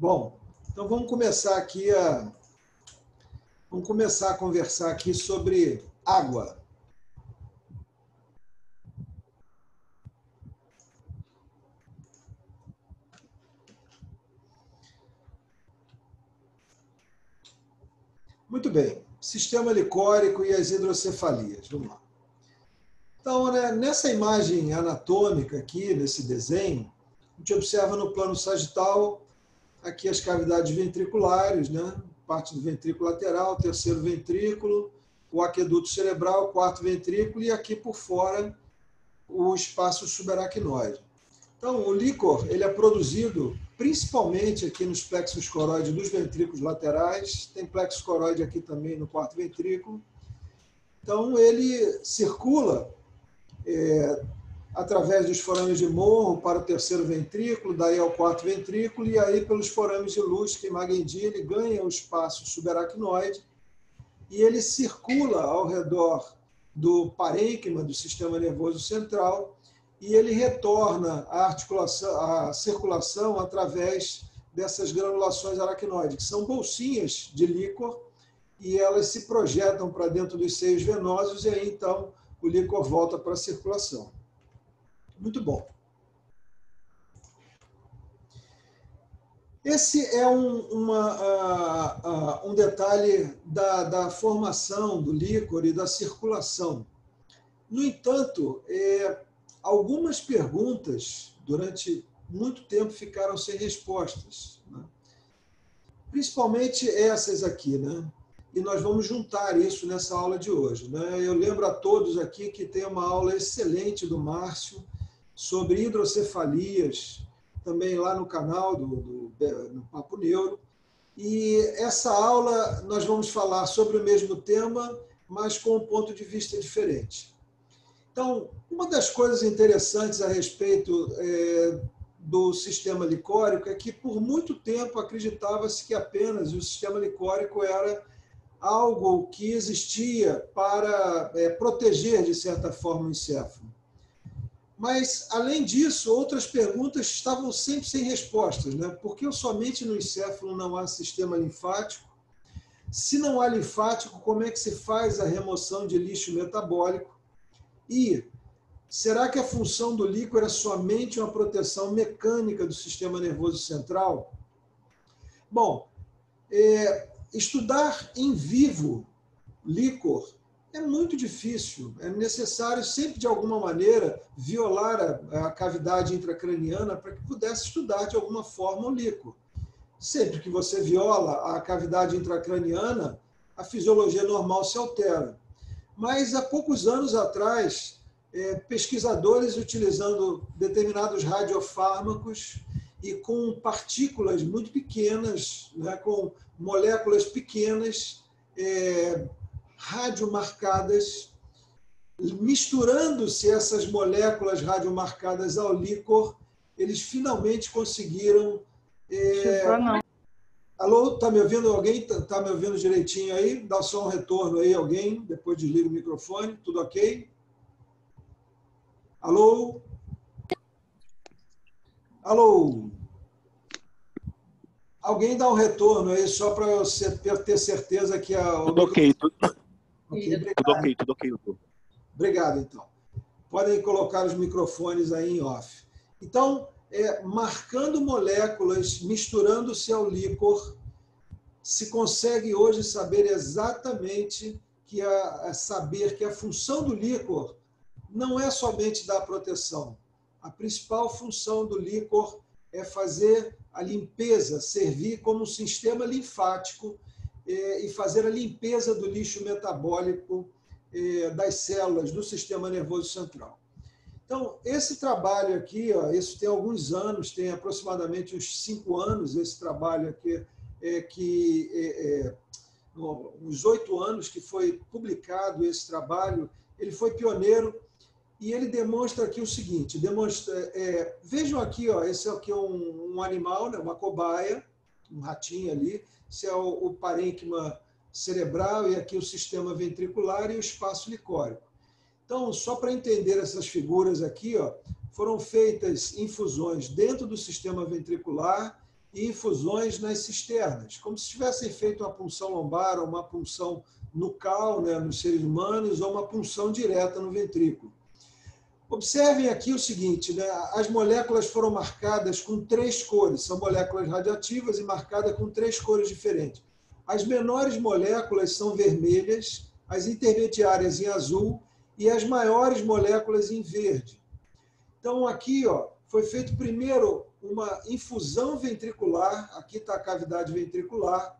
Bom, então vamos começar a conversar aqui sobre água. Muito bem, sistema licórico e as hidrocefalias. Vamos lá. Então, né, nessa imagem anatômica aqui, nesse desenho, a gente observa no plano sagital aqui as cavidades ventriculares, né? Parte do ventrículo lateral, terceiro ventrículo, o aqueduto cerebral, quarto ventrículo e aqui por fora o espaço subaracnoide. Então, o líquor ele é produzido principalmente aqui nos plexos coroides dos ventrículos laterais, tem plexo coroide aqui também no quarto ventrículo. Então, ele circula através dos forames de Morro para o terceiro ventrículo, daí ao quarto ventrículo, e aí pelos forames de Lustig e Magendie ele ganha o espaço subaracnoide e ele circula ao redor do parênquima do sistema nervoso central e ele retorna a circulação através dessas granulações aracnoides, que são bolsinhas de líquor, e elas se projetam para dentro dos seios venosos e aí então o líquor volta para a circulação. Muito bom. Esse é um detalhe da formação do líquor e da circulação. No entanto, algumas perguntas durante muito tempo ficaram sem respostas, né? Principalmente essas aqui, né? E nós vamos juntar isso nessa aula de hoje, né? Eu lembro a todos aqui que tem uma aula excelente do Márcio sobre hidrocefalias, também lá no canal do Papo Neuro. E essa aula nós vamos falar sobre o mesmo tema, mas com um ponto de vista diferente. Então, uma das coisas interessantes a respeito do sistema licórico é que por muito tempo acreditava-se que apenas o sistema licórico era algo que existia para proteger, de certa forma, o encéfalo. Mas, além disso, outras perguntas estavam sempre sem respostas, né? Por que somente no encéfalo não há sistema linfático? Se não há linfático, como é que se faz a remoção de lixo metabólico? E será que a função do líquor é somente uma proteção mecânica do sistema nervoso central? Bom, estudar em vivo líquor é muito difícil. É necessário sempre, de alguma maneira, violar a cavidade intracraniana para que pudesse estudar, de alguma forma, o líquor. Sempre que você viola a cavidade intracraniana, a fisiologia normal se altera. Mas, há poucos anos atrás, pesquisadores utilizando determinados radiofármacos e com partículas muito pequenas, né, com moléculas pequenas, radiomarcadas, misturando-se essas moléculas radiomarcadas ao líquor, eles finalmente conseguiram... Não. Alô, está me ouvindo? Alguém está me ouvindo direitinho aí? Dá só um retorno aí, alguém, depois desliga o microfone, tudo ok? Alô? Alô? Alguém dá um retorno aí, só para eu ter certeza que a... Tudo ok, tudo ok. Obrigado, então. Podem colocar os microfones aí em off. Então, marcando moléculas, misturando-se ao líquor, se consegue hoje saber exatamente saber que a função do líquor não é somente dar proteção. A principal função do líquor é fazer a limpeza, servir como um sistema linfático e fazer a limpeza do lixo metabólico das células do sistema nervoso central. Então, esse trabalho aqui, isso tem alguns anos, tem aproximadamente uns 5 anos, esse trabalho aqui, uns 8 anos que foi publicado esse trabalho, ele foi pioneiro e ele demonstra aqui o seguinte, vejam aqui, esse aqui é um animal, né, uma cobaia, um ratinho ali, esse é o parênquima cerebral e aqui o sistema ventricular e o espaço licórico. Então, só para entender essas figuras aqui, foram feitas infusões dentro do sistema ventricular e infusões nas cisternas, como se tivessem feito uma punção lombar ou uma punção nucal, né, nos seres humanos, ou uma punção direta no ventrículo. Observem aqui o seguinte, né, as moléculas foram marcadas com 3 cores, são moléculas radioativas e marcadas com 3 cores diferentes. As menores moléculas são vermelhas, as intermediárias em azul e as maiores moléculas em verde. Então, aqui foi feito primeiro uma infusão ventricular, aqui está a cavidade ventricular,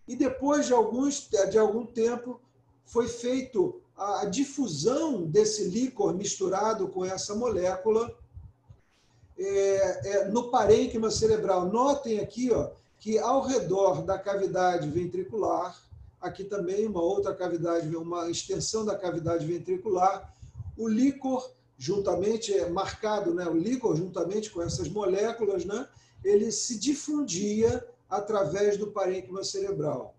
e depois de algum tempo foi feito a difusão desse líquor misturado com essa molécula no parênquima cerebral. Notem aqui que ao redor da cavidade ventricular, aqui também uma outra cavidade, uma extensão da cavidade ventricular, o líquor juntamente, marcado, né, o líquor juntamente com essas moléculas, né, ele se difundia através do parênquima cerebral.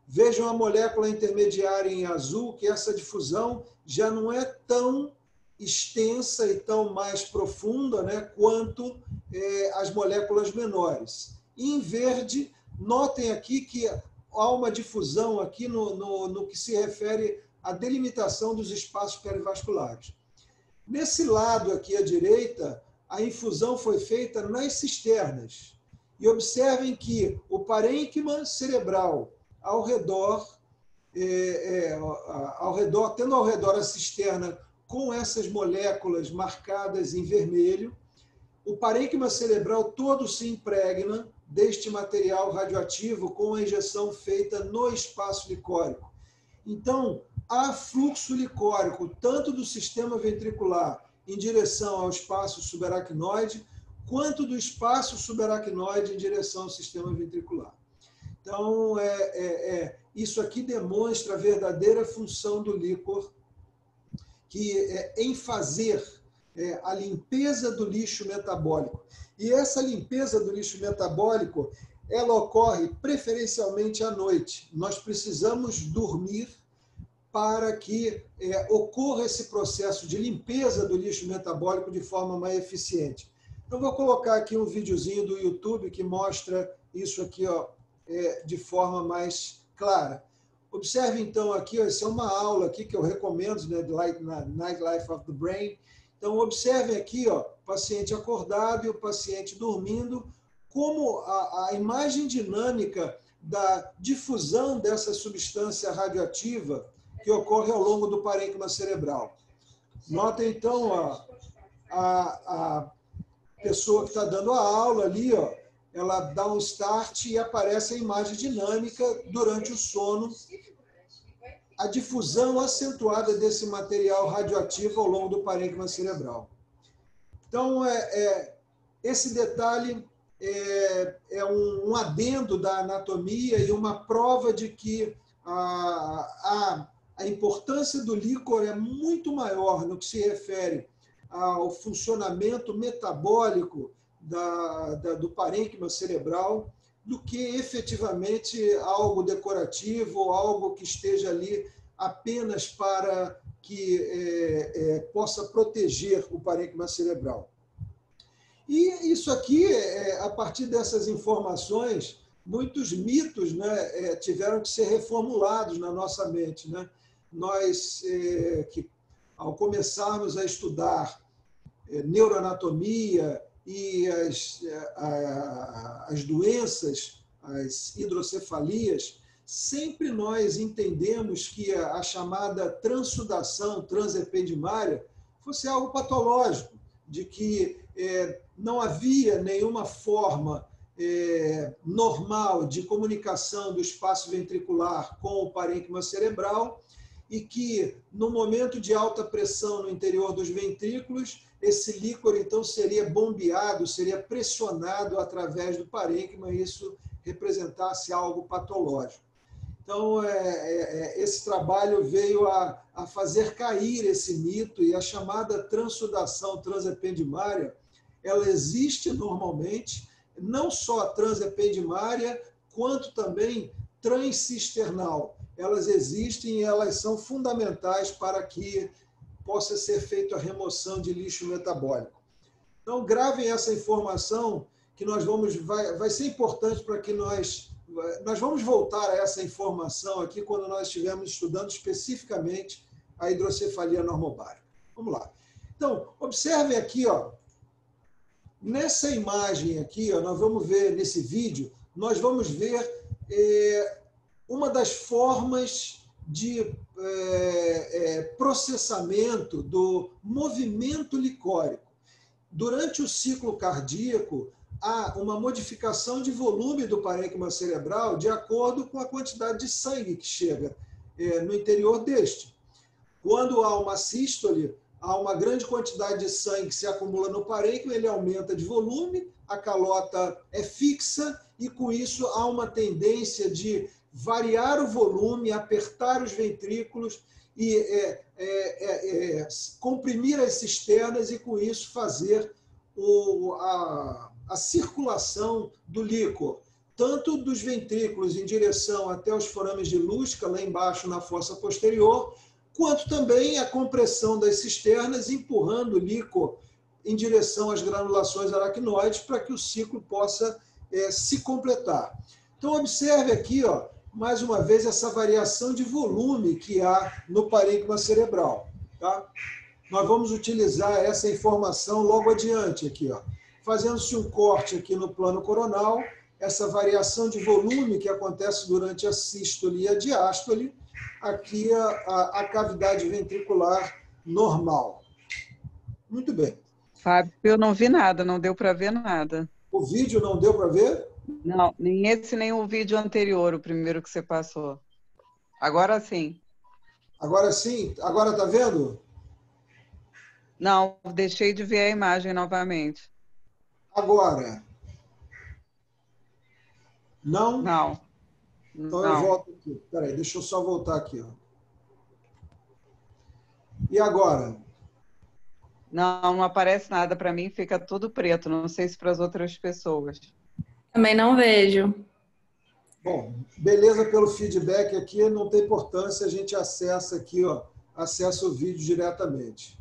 Vejam a molécula intermediária em azul, que essa difusão já não é tão extensa e tão mais profunda, né, quanto as moléculas menores. E em verde, notem aqui que há uma difusão aqui no que se refere à delimitação dos espaços perivasculares. Nesse lado aqui à direita, a infusão foi feita nas cisternas. E observem que o parênquima cerebral ao redor, tendo ao redor a cisterna com essas moléculas marcadas em vermelho, o parênquima cerebral todo se impregna deste material radioativo com a injeção feita no espaço licórico. Então, há fluxo licórico tanto do sistema ventricular em direção ao espaço subaracnoide, quanto do espaço subaracnoide em direção ao sistema ventricular. Então, isso aqui demonstra a verdadeira função do líquor, que em fazer a limpeza do lixo metabólico. E essa limpeza do lixo metabólico, ela ocorre preferencialmente à noite. Nós precisamos dormir para que ocorra esse processo de limpeza do lixo metabólico de forma mais eficiente. Então, vou colocar aqui um videozinho do YouTube que mostra isso aqui de forma mais clara. Observe, então, aqui, essa é uma aula aqui que eu recomendo, né, na Night Life of the Brain. Então, observem aqui, o paciente acordado e o paciente dormindo, como a imagem dinâmica da difusão dessa substância radioativa que ocorre ao longo do parênquima cerebral. Notem, então, a pessoa que está dando a aula ali, ela dá um start e aparece a imagem dinâmica durante o sono, a difusão acentuada desse material radioativo ao longo do parênquima cerebral. Então, esse detalhe é um adendo da anatomia e uma prova de que a importância do líquor é muito maior no que se refere ao funcionamento metabólico do parênquima cerebral do que efetivamente algo decorativo ou algo que esteja ali apenas para que possa proteger o parênquima cerebral. E isso aqui, a partir dessas informações, muitos mitos, né, tiveram que ser reformulados na nossa mente, né? Nós, que ao começarmos a estudar neuroanatomia e as doenças, as hidrocefalias, sempre nós entendemos que a chamada transsudação transependimária fosse algo patológico, de que não havia nenhuma forma normal de comunicação do espaço ventricular com o parênquima cerebral e que, no momento de alta pressão no interior dos ventrículos, esse líquor, então, seria bombeado, seria pressionado através do parênquima e isso representasse algo patológico. Então, esse trabalho veio a fazer cair esse mito e a chamada transsudação transependimária, ela existe normalmente, não só a transependimária, quanto também transcisternal. Elas existem e elas são fundamentais para que possa ser feita a remoção de lixo metabólico. Então, gravem essa informação que vai ser importante para que nós vamos voltar a essa informação aqui quando nós estivermos estudando especificamente a hidrocefalia normobárica. Vamos lá. Então, observem aqui, ó, nessa imagem aqui, ó, nós vamos ver nesse vídeo, nós vamos ver uma das formas de processamento do movimento licórico. Durante o ciclo cardíaco, há uma modificação de volume do parênquima cerebral de acordo com a quantidade de sangue que chega no interior deste. Quando há uma sístole, há uma grande quantidade de sangue que se acumula no parênquima, ele aumenta de volume, a calota é fixa e, com isso, há uma tendência de variar o volume, apertar os ventrículos e comprimir as cisternas e, com isso, fazer a circulação do líquor, tanto dos ventrículos em direção até os forames de Lusca, lá embaixo na fossa posterior, quanto também a compressão das cisternas, empurrando o líquor em direção às granulações aracnoides para que o ciclo possa se completar. Então, observe aqui, ó, mais uma vez, essa variação de volume que há no parênquima cerebral. Tá? Nós vamos utilizar essa informação logo adiante aqui, ó. Fazendo-se um corte aqui no plano coronal, essa variação de volume que acontece durante a sístole e a diástole, aqui a cavidade ventricular normal. Muito bem. Fábio, eu não vi nada, não deu para ver nada. O vídeo não deu para ver? Não, nem esse, nem o vídeo anterior, o primeiro que você passou. Agora sim. Agora sim? Agora está vendo? Não, deixei de ver a imagem novamente. Agora? Não? Não. Então não. Eu volto aqui. Espera aí, deixa eu só voltar aqui. Ó. E agora? Não, não aparece nada para mim, fica tudo preto. Não sei se para as outras pessoas. Também não vejo. Bom, beleza pelo feedback aqui, não tem importância, a gente acessa aqui, ó, acessa o vídeo diretamente.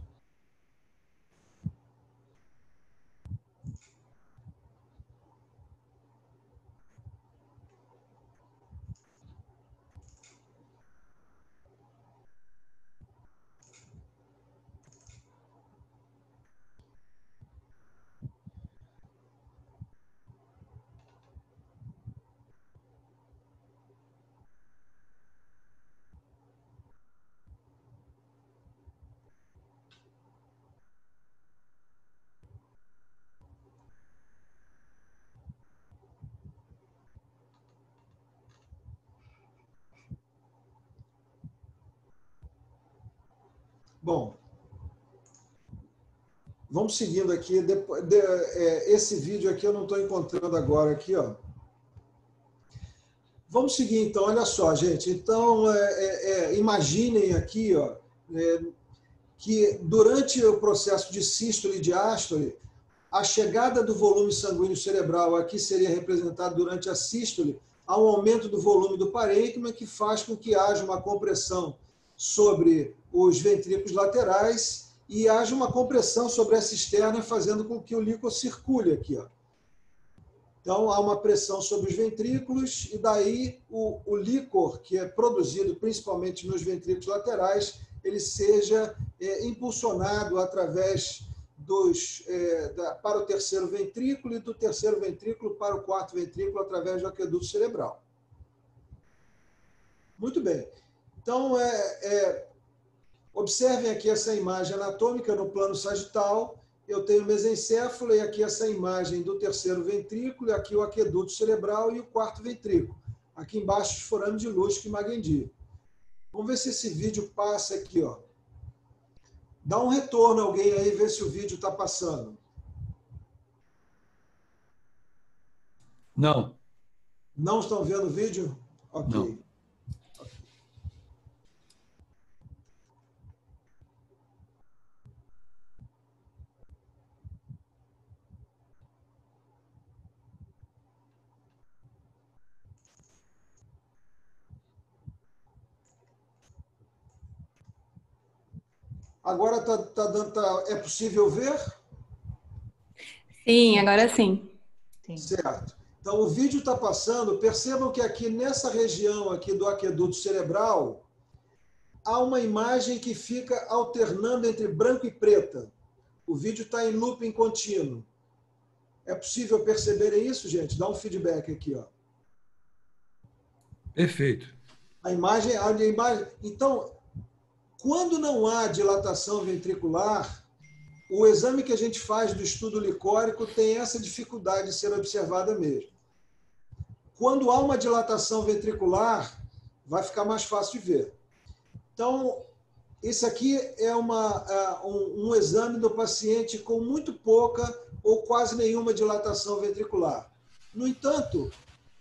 Bom, vamos seguindo aqui. Esse vídeo aqui eu não estou encontrando agora aqui, ó. Vamos seguir então, olha só, gente. Então, imaginem aqui, ó, que durante o processo de sístole e diástole, a chegada do volume sanguíneo cerebral aqui seria representada durante a sístole, há um aumento do volume do parênquima que faz com que haja uma compressão sobre os ventrículos laterais e haja uma compressão sobre a cisterna, fazendo com que o líquor circule aqui, ó. Então, há uma pressão sobre os ventrículos e daí o líquor, que é produzido principalmente nos ventrículos laterais, ele seja impulsionado através para o terceiro ventrículo e do terceiro ventrículo para o quarto ventrículo através do aqueduto cerebral. Muito bem. Então, observem aqui essa imagem anatômica no plano sagital. Eu tenho o mesencéfalo e aqui essa imagem do terceiro ventrículo, e aqui o aqueduto cerebral e o quarto ventrículo. Aqui embaixo os forames de Lusca e Magendie. Vamos ver se esse vídeo passa aqui, ó. Dá um retorno alguém aí, ver se o vídeo está passando. Não. Não estão vendo o vídeo? Ok. Não. Agora é possível ver? Sim, agora sim. Sim. Certo. Então, o vídeo está passando. Percebam que aqui nessa região aqui do aqueduto cerebral, há uma imagem que fica alternando entre branco e preta. O vídeo está em looping contínuo. É possível perceberem isso, gente? Dá um feedback aqui, ó. Perfeito. A imagem. Então, quando não há dilatação ventricular, o exame que a gente faz do estudo licórico tem essa dificuldade de ser observada mesmo. Quando há uma dilatação ventricular, vai ficar mais fácil de ver. Então, isso aqui é um exame do paciente com muito pouca ou quase nenhuma dilatação ventricular. No entanto,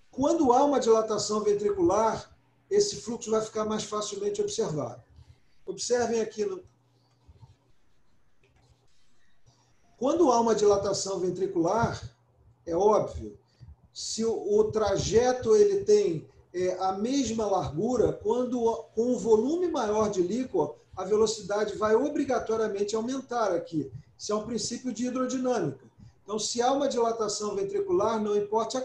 quando há uma dilatação ventricular, esse fluxo vai ficar mais facilmente observado. Observem aqui. Quando há uma dilatação ventricular, é óbvio, se o trajeto ele tem a mesma largura, com um volume maior de líquor, a velocidade vai obrigatoriamente aumentar aqui. Isso é um princípio de hidrodinâmica. Então, se há uma dilatação ventricular, não importa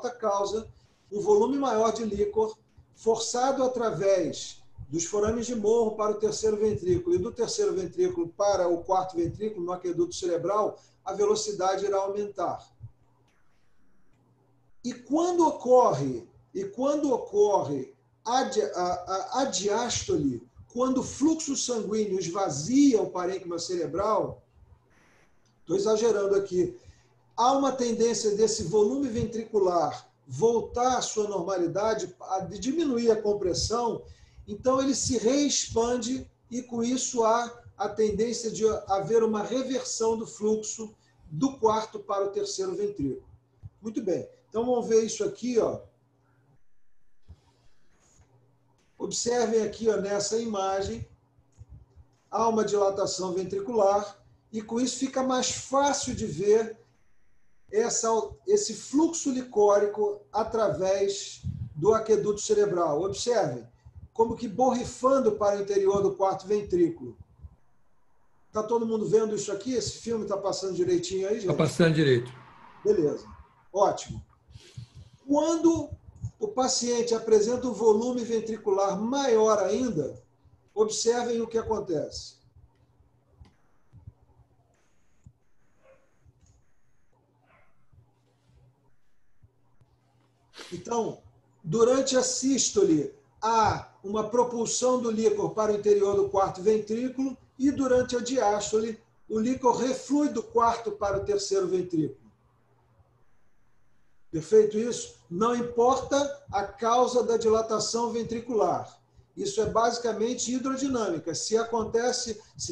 a causa, um volume maior de líquor, forçado através dos forames de morro para o terceiro ventrículo e do terceiro ventrículo para o quarto ventrículo, no aqueduto cerebral, a velocidade irá aumentar. E quando ocorre a diástole, quando o fluxo sanguíneo esvazia o parênquima cerebral, estou exagerando aqui, há uma tendência desse volume ventricular voltar à sua normalidade, a diminuir a compressão, então ele se reexpande e com isso há a tendência de haver uma reversão do fluxo do quarto para o terceiro ventrículo. Muito bem, então vamos ver isso aqui, ó. Observem aqui, ó, nessa imagem, há uma dilatação ventricular e com isso fica mais fácil de ver esse fluxo licórico através do aqueduto cerebral. Observem, como que borrifando para o interior do quarto ventrículo. Está todo mundo vendo isso aqui? Esse filme está passando direitinho aí, gente? Está passando direito. Beleza, ótimo. Quando o paciente apresenta um volume ventricular maior ainda, observem o que acontece. Então, durante a sístole, há uma propulsão do líquor para o interior do quarto ventrículo e durante a diástole, o líquor reflui do quarto para o terceiro ventrículo. Perfeito isso? Não importa a causa da dilatação ventricular. Isso é basicamente hidrodinâmica. Se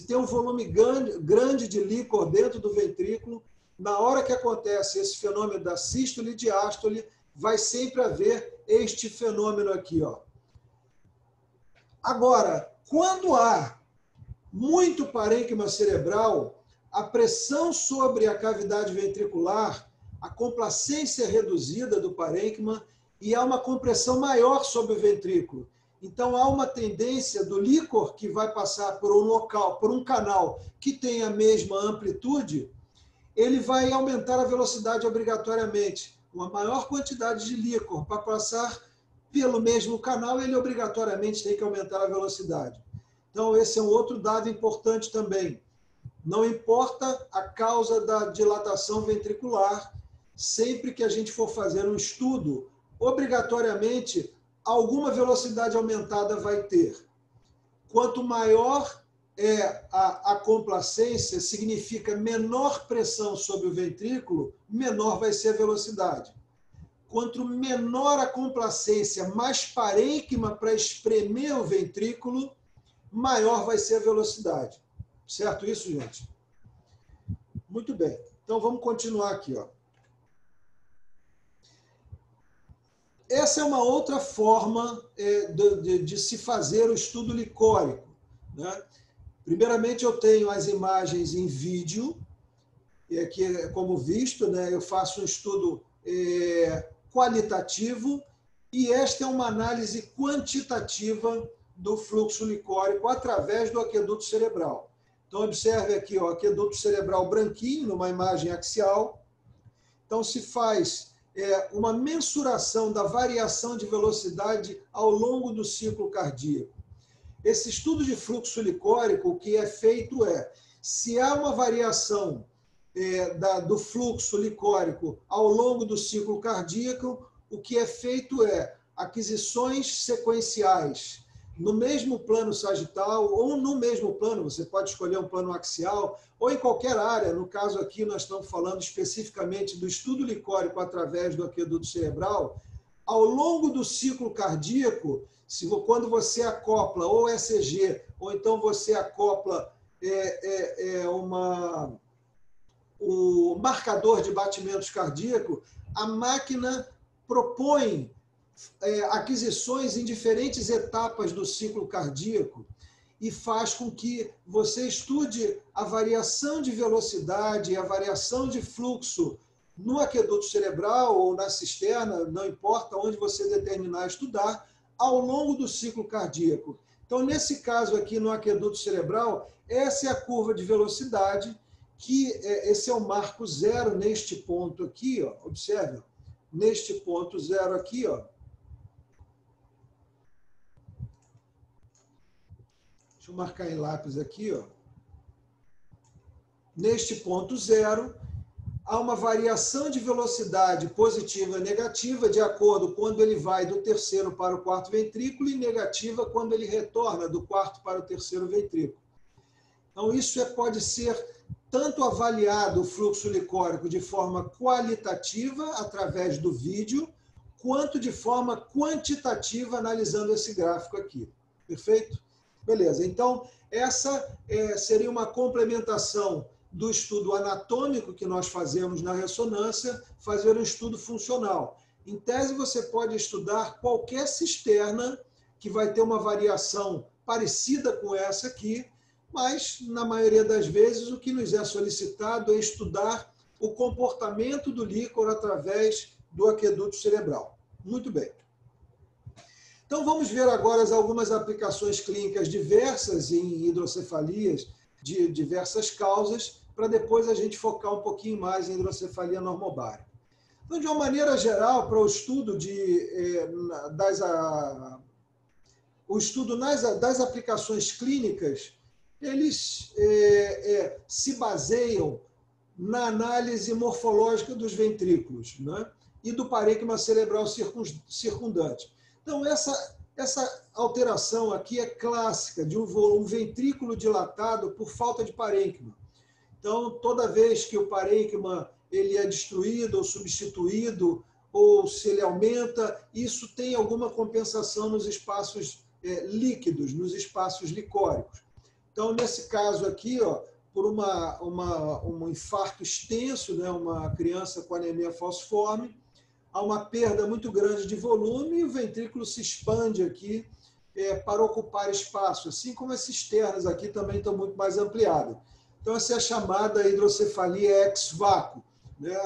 tem um volume grande de líquor dentro do ventrículo, na hora que acontece esse fenômeno da sístole e diástole, vai sempre haver este fenômeno aqui, ó. Agora, quando há muito parênquima cerebral, a pressão sobre a cavidade ventricular, a complacência reduzida do parênquima e há uma compressão maior sobre o ventrículo. Então, há uma tendência do líquor que vai passar por um local, por um canal que tem a mesma amplitude, ele vai aumentar a velocidade obrigatoriamente. Uma maior quantidade de líquor para passar pelo mesmo canal, ele obrigatoriamente tem que aumentar a velocidade. Então, esse é um outro dado importante também. Não importa a causa da dilatação ventricular, sempre que a gente for fazer um estudo, obrigatoriamente, alguma velocidade aumentada vai ter. Quanto maior é a complacência, significa menor pressão sobre o ventrículo, menor vai ser a velocidade. Quanto menor a complacência, mais parênquima para espremer o ventrículo, maior vai ser a velocidade. Certo isso, gente? Muito bem. Então, vamos continuar aqui, ó. Essa é uma outra forma de se fazer o estudo licórico, né? Primeiramente, eu tenho as imagens em vídeo, e aqui, como visto, né, eu faço um estudo qualitativo, e esta é uma análise quantitativa do fluxo licórico através do aqueduto cerebral. Então, observe aqui o aqueduto cerebral branquinho, numa imagem axial, Então, se faz uma mensuração da variação de velocidade ao longo do ciclo cardíaco. Esse estudo de fluxo licórico, o que é feito se há uma variação do fluxo licórico ao longo do ciclo cardíaco, o que é feito aquisições sequenciais no mesmo plano sagital ou no mesmo plano, você pode escolher um plano axial, ou em qualquer área. No caso aqui, nós estamos falando especificamente do estudo licórico através do aqueduto cerebral. Ao longo do ciclo cardíaco, quando você acopla ou ECG, ou então você acopla o marcador de batimentos cardíacos, a máquina propõe aquisições em diferentes etapas do ciclo cardíaco e faz com que você estude a variação de velocidade, a variação de fluxo no aqueduto cerebral ou na cisterna, não importa onde você determinar estudar, ao longo do ciclo cardíaco. Então, nesse caso aqui no aqueduto cerebral, essa é a curva de velocidade, que esse é o marco zero neste ponto aqui, ó, observe, neste ponto zero aqui, ó. Deixa eu marcar em lápis aqui, ó. Neste ponto zero, há uma variação de velocidade positiva e negativa de acordo quando ele vai do terceiro para o quarto ventrículo e negativa quando ele retorna do quarto para o terceiro ventrículo. Então, isso pode ser tanto avaliado o fluxo licórico de forma qualitativa, através do vídeo, quanto de forma quantitativa, analisando esse gráfico aqui. Perfeito? Beleza. Então, essa seria uma complementação do estudo anatômico que nós fazemos na ressonância, fazer um estudo funcional. Em tese, você pode estudar qualquer cisterna que vai ter uma variação parecida com essa aqui, mas, na maioria das vezes, o que nos é solicitado é estudar o comportamento do líquor através do aqueduto cerebral. Muito bem. Então, vamos ver agora algumas aplicações clínicas diversas em hidrocefalias de diversas causas, para depois a gente focar um pouquinho mais em hidrocefalia normobárica. Então, de uma maneira geral, para o estudo das aplicações clínicas, eles se baseiam na análise morfológica dos ventrículos, né? E do parênquima cerebral circundante. Então, essa alteração aqui é clássica de um ventrículo dilatado por falta de parênquima. Então, toda vez que o parênquima ele é destruído ou substituído, ou se ele aumenta, isso tem alguma compensação nos espaços líquidos, nos espaços licóricos. Então, nesse caso aqui, ó, por um infarto extenso, né, uma criança com anemia falciforme, há uma perda muito grande de volume e o ventrículo se expande aqui para ocupar espaço, assim como as cisternas aqui também estão muito mais ampliadas. Então, essa é a chamada hidrocefalia ex-vácuo, né?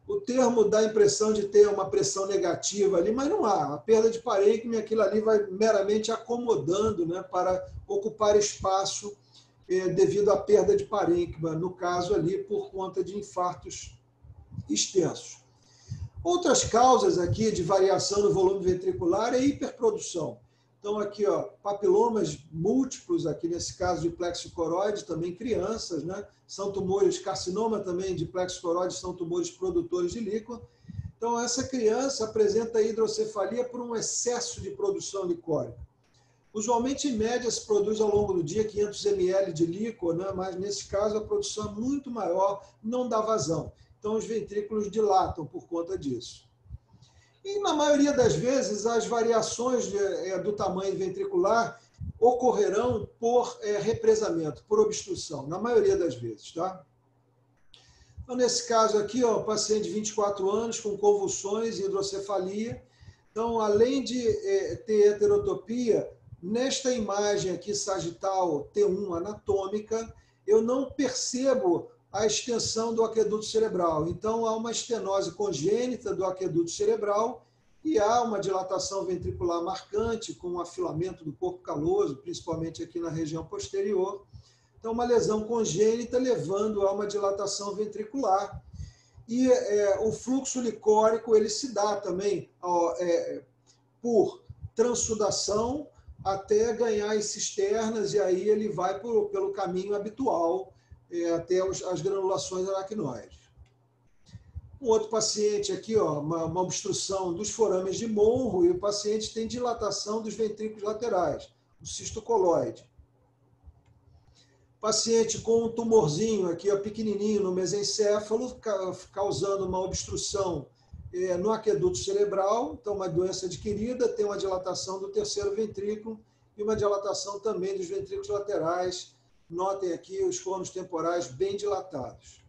O termo dá a impressão de ter uma pressão negativa ali, mas não há. A perda de parênquima, aquilo ali vai meramente acomodando, né, para ocupar espaço devido à perda de parênquima, no caso ali por conta de infartos extensos. Outras causas aqui de variação no volume ventricular é hiperprodução. Então, aqui, ó, papilomas múltiplos, aqui nesse caso de plexo coroide, também crianças, né? São tumores, carcinoma também de plexo coroide, são tumores produtores de líquor. Então, essa criança apresenta hidrocefalia por um excesso de produção licórica. Usualmente, em média, se produz ao longo do dia 500 ml de líquor, né? Mas nesse caso a produção é muito maior, não dá vazão. Então, os ventrículos dilatam por conta disso. E, na maioria das vezes, as variações do tamanho ventricular ocorrerão por represamento, por obstrução, na maioria das vezes. Tá? Então, nesse caso aqui, ó, paciente de 24 anos com convulsões e hidrocefalia. Então, além de ter heterotopia, nesta imagem aqui sagital T1 anatômica, eu não percebo a extensão do aqueduto cerebral. Então, há uma estenose congênita do aqueduto cerebral e há uma dilatação ventricular marcante com um afilamento do corpo caloso, principalmente aqui na região posterior. Então, uma lesão congênita levando a uma dilatação ventricular. E o fluxo licórico ele se dá também por transsudação até ganhar as cisternas, e aí ele vai pelo caminho habitual até as granulações aracnoides. Um outro paciente aqui, uma obstrução dos forames de Monro, e o paciente tem dilatação dos ventrículos laterais, o cisto coloide. Paciente com um tumorzinho aqui, pequenininho no mesencéfalo, causando uma obstrução no aqueduto cerebral, então uma doença adquirida, tem uma dilatação do terceiro ventrículo e uma dilatação também dos ventrículos laterais. Notem aqui os conos temporais bem dilatados.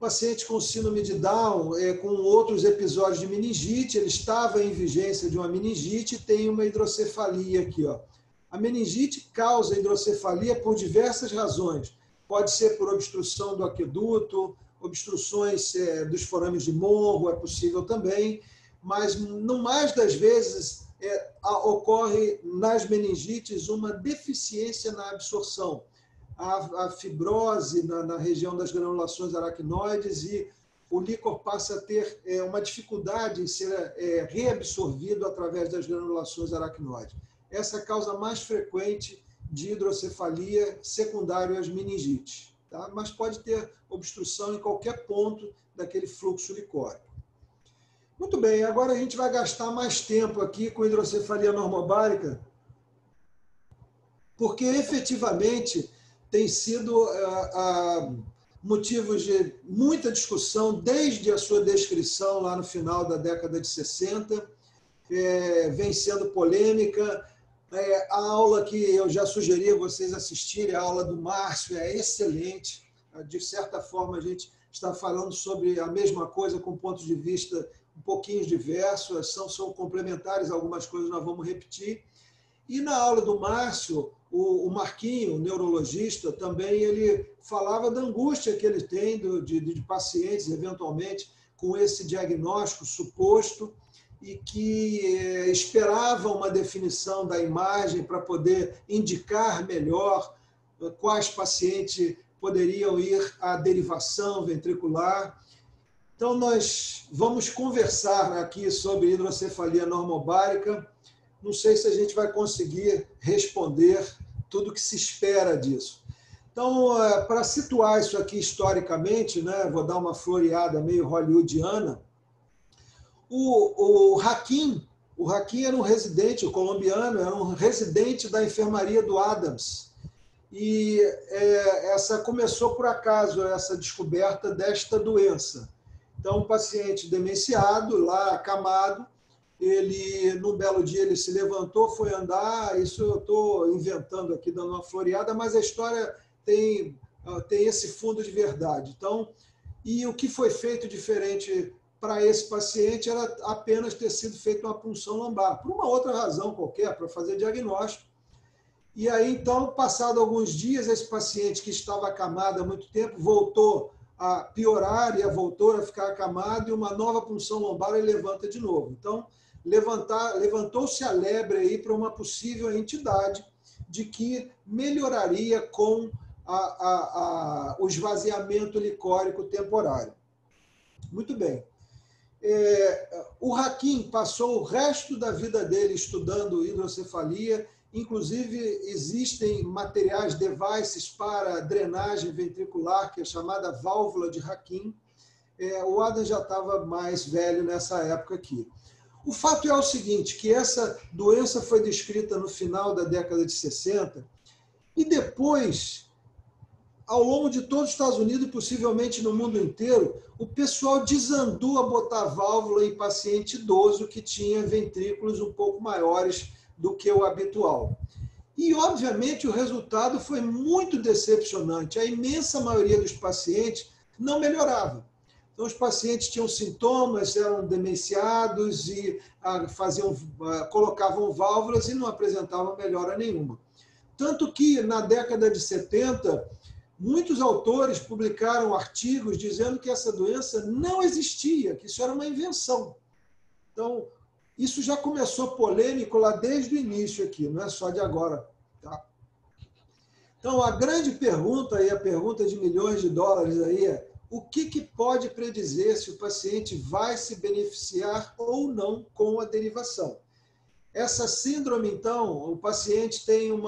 Paciente com síndrome de Down, com outros episódios de meningite, ele estava em vigência de uma meningite, tem uma hidrocefalia aqui, A meningite causa hidrocefalia por diversas razões. Pode ser por obstrução do aqueduto, obstruções dos forames de Monro, é possível também, mas, no mais das vezes, ocorre nas meningites uma deficiência na absorção. A fibrose na região das granulações aracnoides e o líquor passa a ter uma dificuldade em ser reabsorvido através das granulações aracnoides. Essa é a causa mais frequente de hidrocefalia secundária às meningites, tá? Mas pode ter obstrução em qualquer ponto daquele fluxo licórico. Muito bem, agora a gente vai gastar mais tempo aqui com hidrocefalia normobárica, porque efetivamente tem sido motivos de muita discussão desde a sua descrição lá no final da década de 60, vem sendo polêmica. A aula que eu já sugeri a vocês assistirem, a aula do Márcio, é excelente. De certa forma, a gente está falando sobre a mesma coisa com pontos de vista um pouquinho diversos, são complementares, algumas coisas nós vamos repetir. E na aula do Márcio, o Marquinho, neurologista, também ele falava da angústia que ele tem de pacientes, eventualmente, com esse diagnóstico suposto, e que esperava uma definição da imagem para poder indicar melhor quais pacientes poderiam ir à derivação ventricular. Então, nós vamos conversar aqui sobre hidrocefalia normobárica. Não sei se a gente vai conseguir responder tudo o que se espera disso. Então, para situar isso aqui historicamente, vou dar uma floreada meio hollywoodiana. O Hakim era um residente, o colombiano, era um residente da enfermaria do Adams. E essa começou por acaso, essa descoberta desta doença. Então, um paciente demenciado, lá acamado, num belo dia, ele se levantou, foi andar, isso eu estou inventando aqui, dando uma floreada, mas a história tem esse fundo de verdade. Então, e o que foi feito diferente para esse paciente era apenas ter sido feita uma punção lombar, por uma outra razão qualquer, para fazer diagnóstico. E aí, então, passado alguns dias, esse paciente que estava acamado há muito tempo voltou a piorar e voltou a ficar acamado, e uma nova punção lombar ele levanta de novo. Então, levantou-se a lebre aí para uma possível entidade de que melhoraria com o esvaziamento licórico temporário. Muito bem. O Hakim passou o resto da vida dele estudando hidrocefalia, inclusive existem materiais, devices para drenagem ventricular, que é chamada válvula de Hakim. O Adam já estava mais velho nessa época aqui. O fato é o seguinte, que essa doença foi descrita no final da década de 60 e depois, ao longo de todo os Estados Unidos e possivelmente no mundo inteiro, o pessoal desandou a botar válvula em paciente idoso que tinha ventrículos um pouco maiores do que o habitual. E, obviamente, o resultado foi muito decepcionante. A imensa maioria dos pacientes não melhorava. Então, os pacientes tinham sintomas, eram demenciados e colocavam válvulas e não apresentavam melhora nenhuma. Tanto que, na década de 70, muitos autores publicaram artigos dizendo que essa doença não existia, que isso era uma invenção. Então, isso já começou polêmico lá desde o início aqui, não é só de agora. Tá? Então, a grande pergunta, e a pergunta de milhões de dólares aí é: o que pode predizer se o paciente vai se beneficiar ou não com a derivação. Essa síndrome, então, o paciente tem o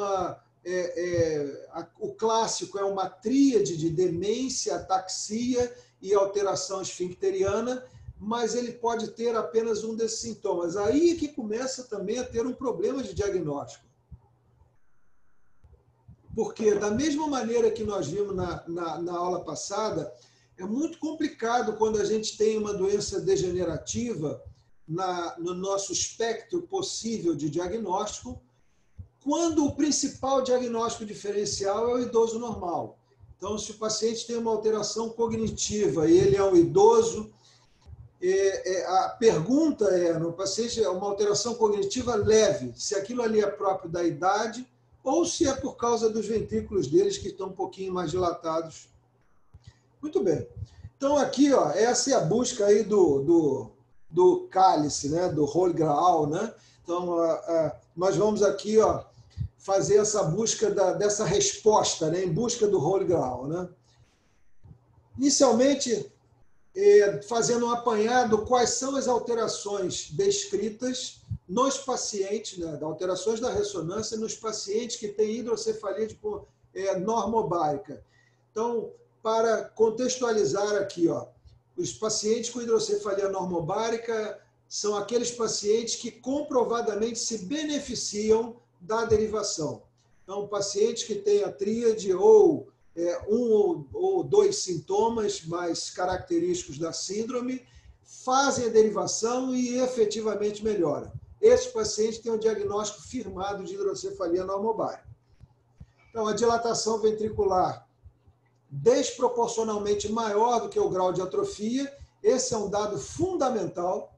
clássico é uma tríade de demência, ataxia e alteração esfincteriana, mas ele pode ter apenas um desses sintomas. Aí é que começa também a ter um problema de diagnóstico. Porque, da mesma maneira que nós vimos na aula passada, é muito complicado quando a gente tem uma doença degenerativa no nosso espectro possível de diagnóstico, quando o principal diagnóstico diferencial é o idoso normal. Então, se o paciente tem uma alteração cognitiva e ele é um idoso, a pergunta no paciente é uma alteração cognitiva leve, se aquilo ali é próprio da idade ou se é por causa dos ventrículos deles que estão um pouquinho mais dilatados. Muito bem. Então, aqui, essa é a busca aí do cálice, né? Do Holy Graal, né? Então, nós vamos aqui fazer essa busca dessa resposta, né? Em busca do Holy Graal, né? Inicialmente, fazendo um apanhado, quais são as alterações descritas nos pacientes, né? Alterações da ressonância nos pacientes que têm hidrocefalia normobárica. Então, para contextualizar aqui, os pacientes com hidrocefalia normobárica são aqueles pacientes que comprovadamente se beneficiam da derivação. Então, pacientes que têm a tríade ou um ou dois sintomas mais característicos da síndrome, fazem a derivação e efetivamente melhoram. Esses pacientes têm um diagnóstico firmado de hidrocefalia normobárica. Então, a dilatação ventricular desproporcionalmente maior do que o grau de atrofia, esse é um dado fundamental.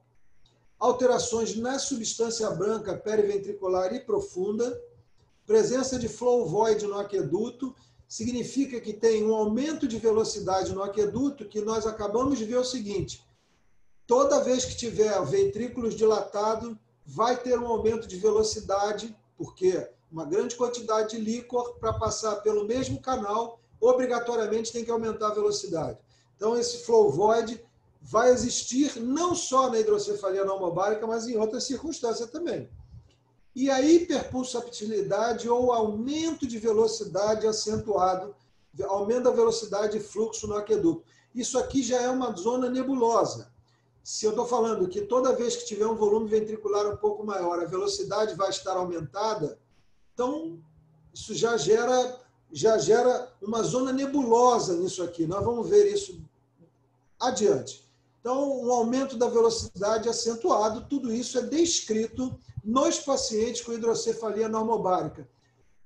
Alterações na substância branca periventricular e profunda, presença de flow void no aqueduto, significa que tem um aumento de velocidade no aqueduto, que nós acabamos de ver o seguinte: toda vez que tiver ventrículos dilatados, vai ter um aumento de velocidade, porque uma grande quantidade de líquor para passar pelo mesmo canal, obrigatoriamente tem que aumentar a velocidade. Então, esse flow void vai existir não só na hidrocefalia normobárica, mas em outras circunstâncias também. E a hiperpulsabilidade ou aumento de velocidade acentuado, aumento da velocidade de fluxo no aqueduto. Isso aqui já é uma zona nebulosa. Se eu estou falando que toda vez que tiver um volume ventricular um pouco maior, a velocidade vai estar aumentada, então isso já gera uma zona nebulosa nisso aqui. Nós vamos ver isso adiante. Então, um aumento da velocidade acentuado, tudo isso é descrito nos pacientes com hidrocefalia normobárica.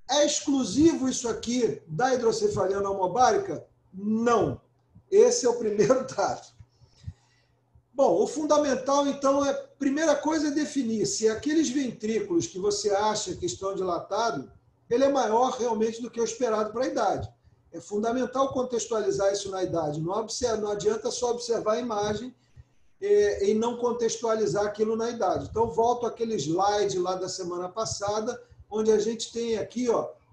É exclusivo isso aqui da hidrocefalia normobárica? Não. Esse é o primeiro dado. Bom, o fundamental, então, primeira coisa é definir se aqueles ventrículos que você acha que estão dilatados, ele é maior realmente do que o esperado para a idade. É fundamental contextualizar isso na idade. Não adianta só observar a imagem e não contextualizar aquilo na idade. Então, volto àquele slide lá da semana passada, onde a gente tem aqui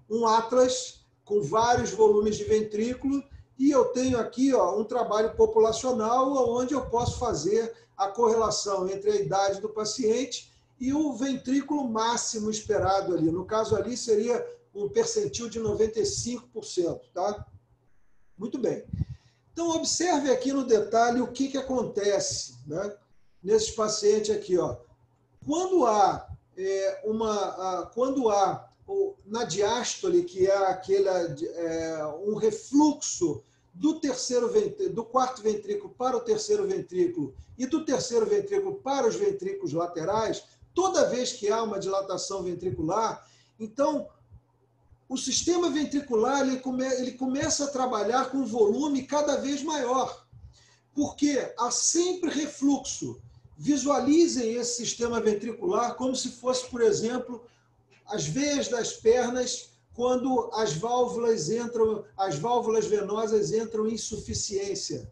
um atlas com vários volumes de ventrículo, e eu tenho aqui um trabalho populacional onde eu posso fazer a correlação entre a idade do paciente e o ventrículo máximo esperado ali. No caso ali seria um percentil de 95%, tá? Muito bem. Então, observe aqui no detalhe o que acontece, né, nesses pacientes aqui. Quando há na diástole, que é um refluxo do quarto ventrículo para o terceiro ventrículo e do terceiro ventrículo para os ventrículos laterais, toda vez que há uma dilatação ventricular, então o sistema ventricular ele começa a trabalhar com um volume cada vez maior, porque há sempre refluxo. Visualizem esse sistema ventricular como se fosse, por exemplo, as veias das pernas, quando as válvulas venosas entram em insuficiência.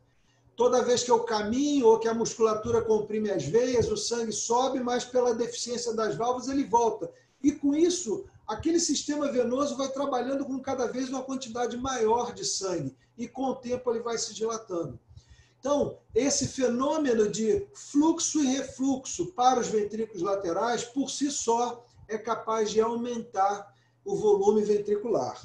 Toda vez que eu caminho ou que a musculatura comprime as veias, o sangue sobe, mas pela deficiência das válvulas ele volta. E com isso, aquele sistema venoso vai trabalhando com cada vez uma quantidade maior de sangue e com o tempo ele vai se dilatando. Então, esse fenômeno de fluxo e refluxo para os ventrículos laterais, por si só, é capaz de aumentar o volume ventricular.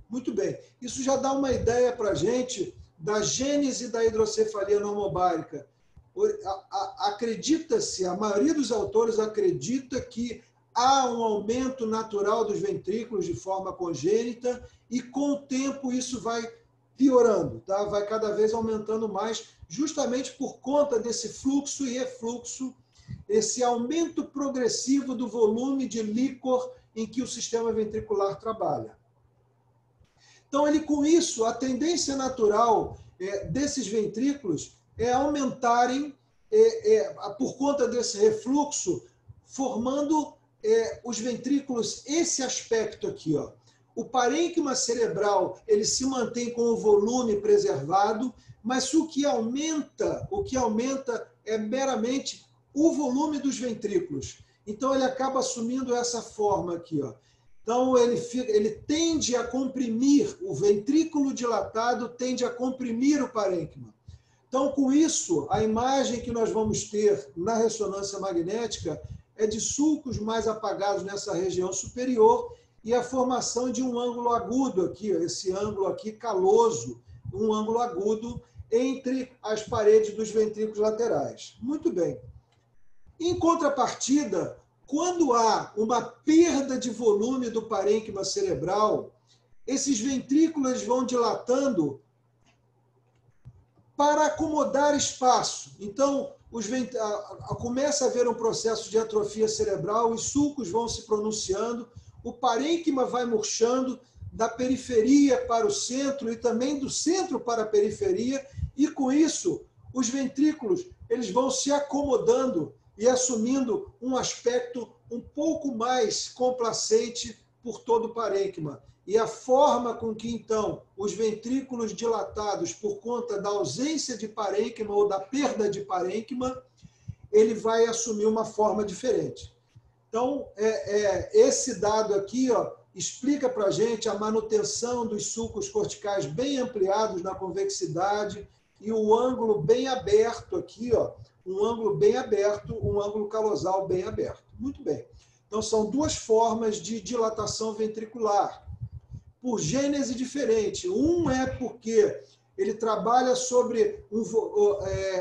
Muito bem, isso já dá uma ideia para a gente da gênese da hidrocefalia normobárica. Acredita-se, a maioria dos autores acredita que há um aumento natural dos ventrículos de forma congênita e, com o tempo, isso vai piorando, tá? Vai cada vez aumentando mais, justamente por conta desse fluxo e refluxo, esse aumento progressivo do volume de líquor em que o sistema ventricular trabalha. Então, com isso, a tendência natural desses ventrículos é aumentarem, por conta desse refluxo, formando os ventrículos, esse aspecto aqui, ó. O parênquima cerebral, ele se mantém com o volume preservado, mas o que aumenta é meramente o volume dos ventrículos. Então, ele acaba assumindo essa forma aqui, ó. Então, ele tende a comprimir, o ventrículo dilatado tende a comprimir o parênquima. Então, com isso, a imagem que nós vamos ter na ressonância magnética é de sulcos mais apagados nessa região superior e a formação de um ângulo agudo aqui, esse ângulo aqui caloso, um ângulo agudo entre as paredes dos ventrículos laterais. Muito bem. Em contrapartida, quando há uma perda de volume do parênquima cerebral, esses ventrículos vão dilatando para acomodar espaço. Então, começa a haver um processo de atrofia cerebral, os sulcos vão se pronunciando, o parênquima vai murchando da periferia para o centro e também do centro para a periferia, e com isso, os ventrículos eles vão se acomodando e assumindo um aspecto um pouco mais complacente por todo o parênquima. E a forma com que, então, os ventrículos dilatados, por conta da ausência de parênquima ou da perda de parênquima, ele vai assumir uma forma diferente. Então, esse dado aqui, ó, explica para a gente a manutenção dos sulcos corticais bem ampliados na convexidade e o ângulo bem aberto aqui, ó, um ângulo bem aberto, um ângulo calosal bem aberto. Muito bem. Então, são duas formas de dilatação ventricular, por gênese diferente. Um é porque ele trabalha sobre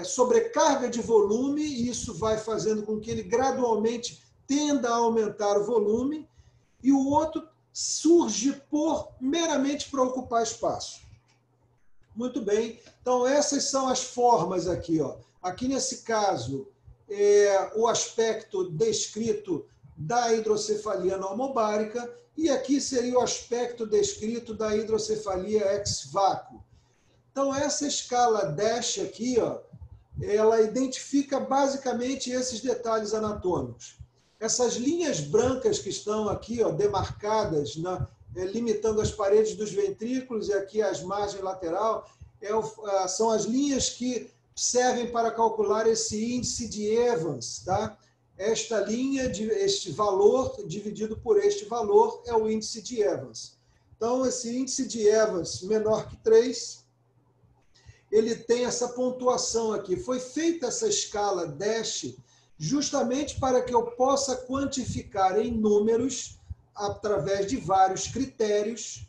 sobrecarga de volume, e isso vai fazendo com que ele gradualmente tenda a aumentar o volume, e o outro surge meramente para ocupar espaço. Muito bem. Então, essas são as formas aqui, ó. Aqui, nesse caso, o aspecto descrito da hidrocefalia normobárica, e aqui seria o aspecto descrito da hidrocefalia ex-vácuo. Então, essa escala DASH aqui, ó, ela identifica basicamente esses detalhes anatômicos. Essas linhas brancas que estão aqui, ó, demarcadas, limitando as paredes dos ventrículos, e aqui as margens lateral, são as linhas que servem para calcular esse índice de Evans, tá? Esta linha, este valor dividido por este valor é o índice de Evans. Então, esse índice de Evans menor que 3, ele tem essa pontuação aqui. Foi feita essa escala DASH justamente para que eu possa quantificar em números, através de vários critérios,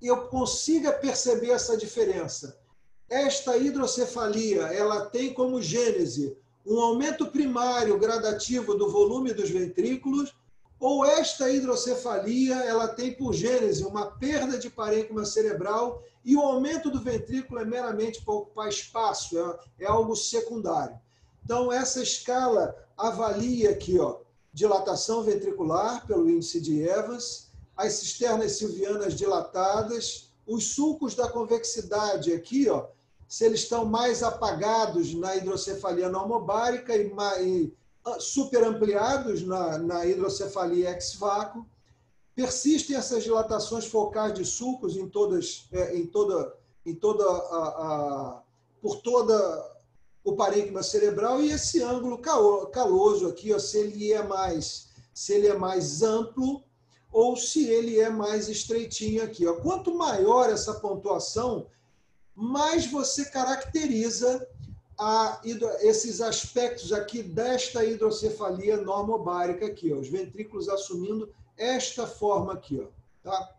e eu consiga perceber essa diferença. Esta hidrocefalia, ela tem como gênese um aumento primário gradativo do volume dos ventrículos, ou esta hidrocefalia, ela tem por gênese uma perda de parênquima cerebral e o aumento do ventrículo é meramente para ocupar espaço, é algo secundário. Então, essa escala avalia aqui, ó, dilatação ventricular pelo índice de Evans, as cisternas silvianas dilatadas, os sulcos da convexidade aqui, ó, se eles estão mais apagados na hidrocefalia normobárica e superampliados na hidrocefalia ex-vácuo. Persistem essas dilatações focais de sulcos por toda o parênquima cerebral, e esse ângulo caloso aqui, ó, se ele é mais amplo ou se ele é mais estreitinho aqui. Ó. Quanto maior essa pontuação, mais você caracteriza esses aspectos aqui desta hidrocefalia normobárica aqui, ó, os ventrículos assumindo esta forma aqui. Ó, tá?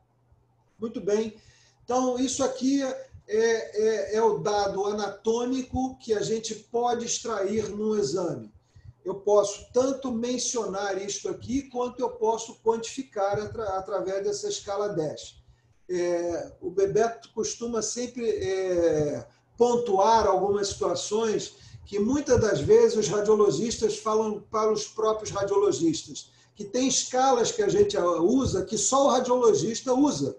Muito bem. Então, isso aqui é o dado anatômico que a gente pode extrair no exame. Eu posso tanto mencionar isto aqui, quanto eu posso quantificar através dessa escala 10. O Bebeto costuma sempre pontuar algumas situações que muitas das vezes os radiologistas falam para os próprios radiologistas, que tem escalas que a gente usa que só o radiologista usa.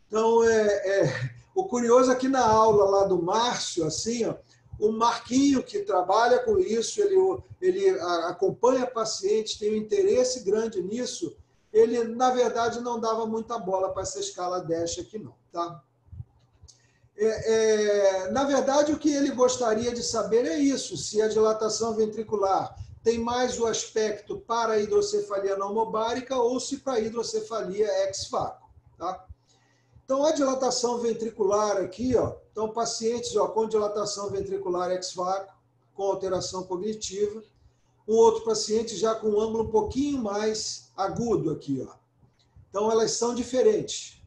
Então, o curioso aqui na aula lá do Márcio, assim, ó, o Marquinho, que trabalha com isso, ele acompanha pacientes, tem um interesse grande nisso, ele, na verdade, não dava muita bola para essa escala 10 aqui, não. Tá? Na verdade, o que ele gostaria de saber é isso, se a dilatação ventricular tem mais o aspecto para a hidrocefalia normobárica ou se para a hidrocefalia ex-vácuo. Tá? Então, a dilatação ventricular aqui, ó, então, pacientes com dilatação ventricular ex-vácuo, com alteração cognitiva, um outro paciente já com um ângulo um pouquinho mais agudo aqui. Ó. Então, elas são diferentes.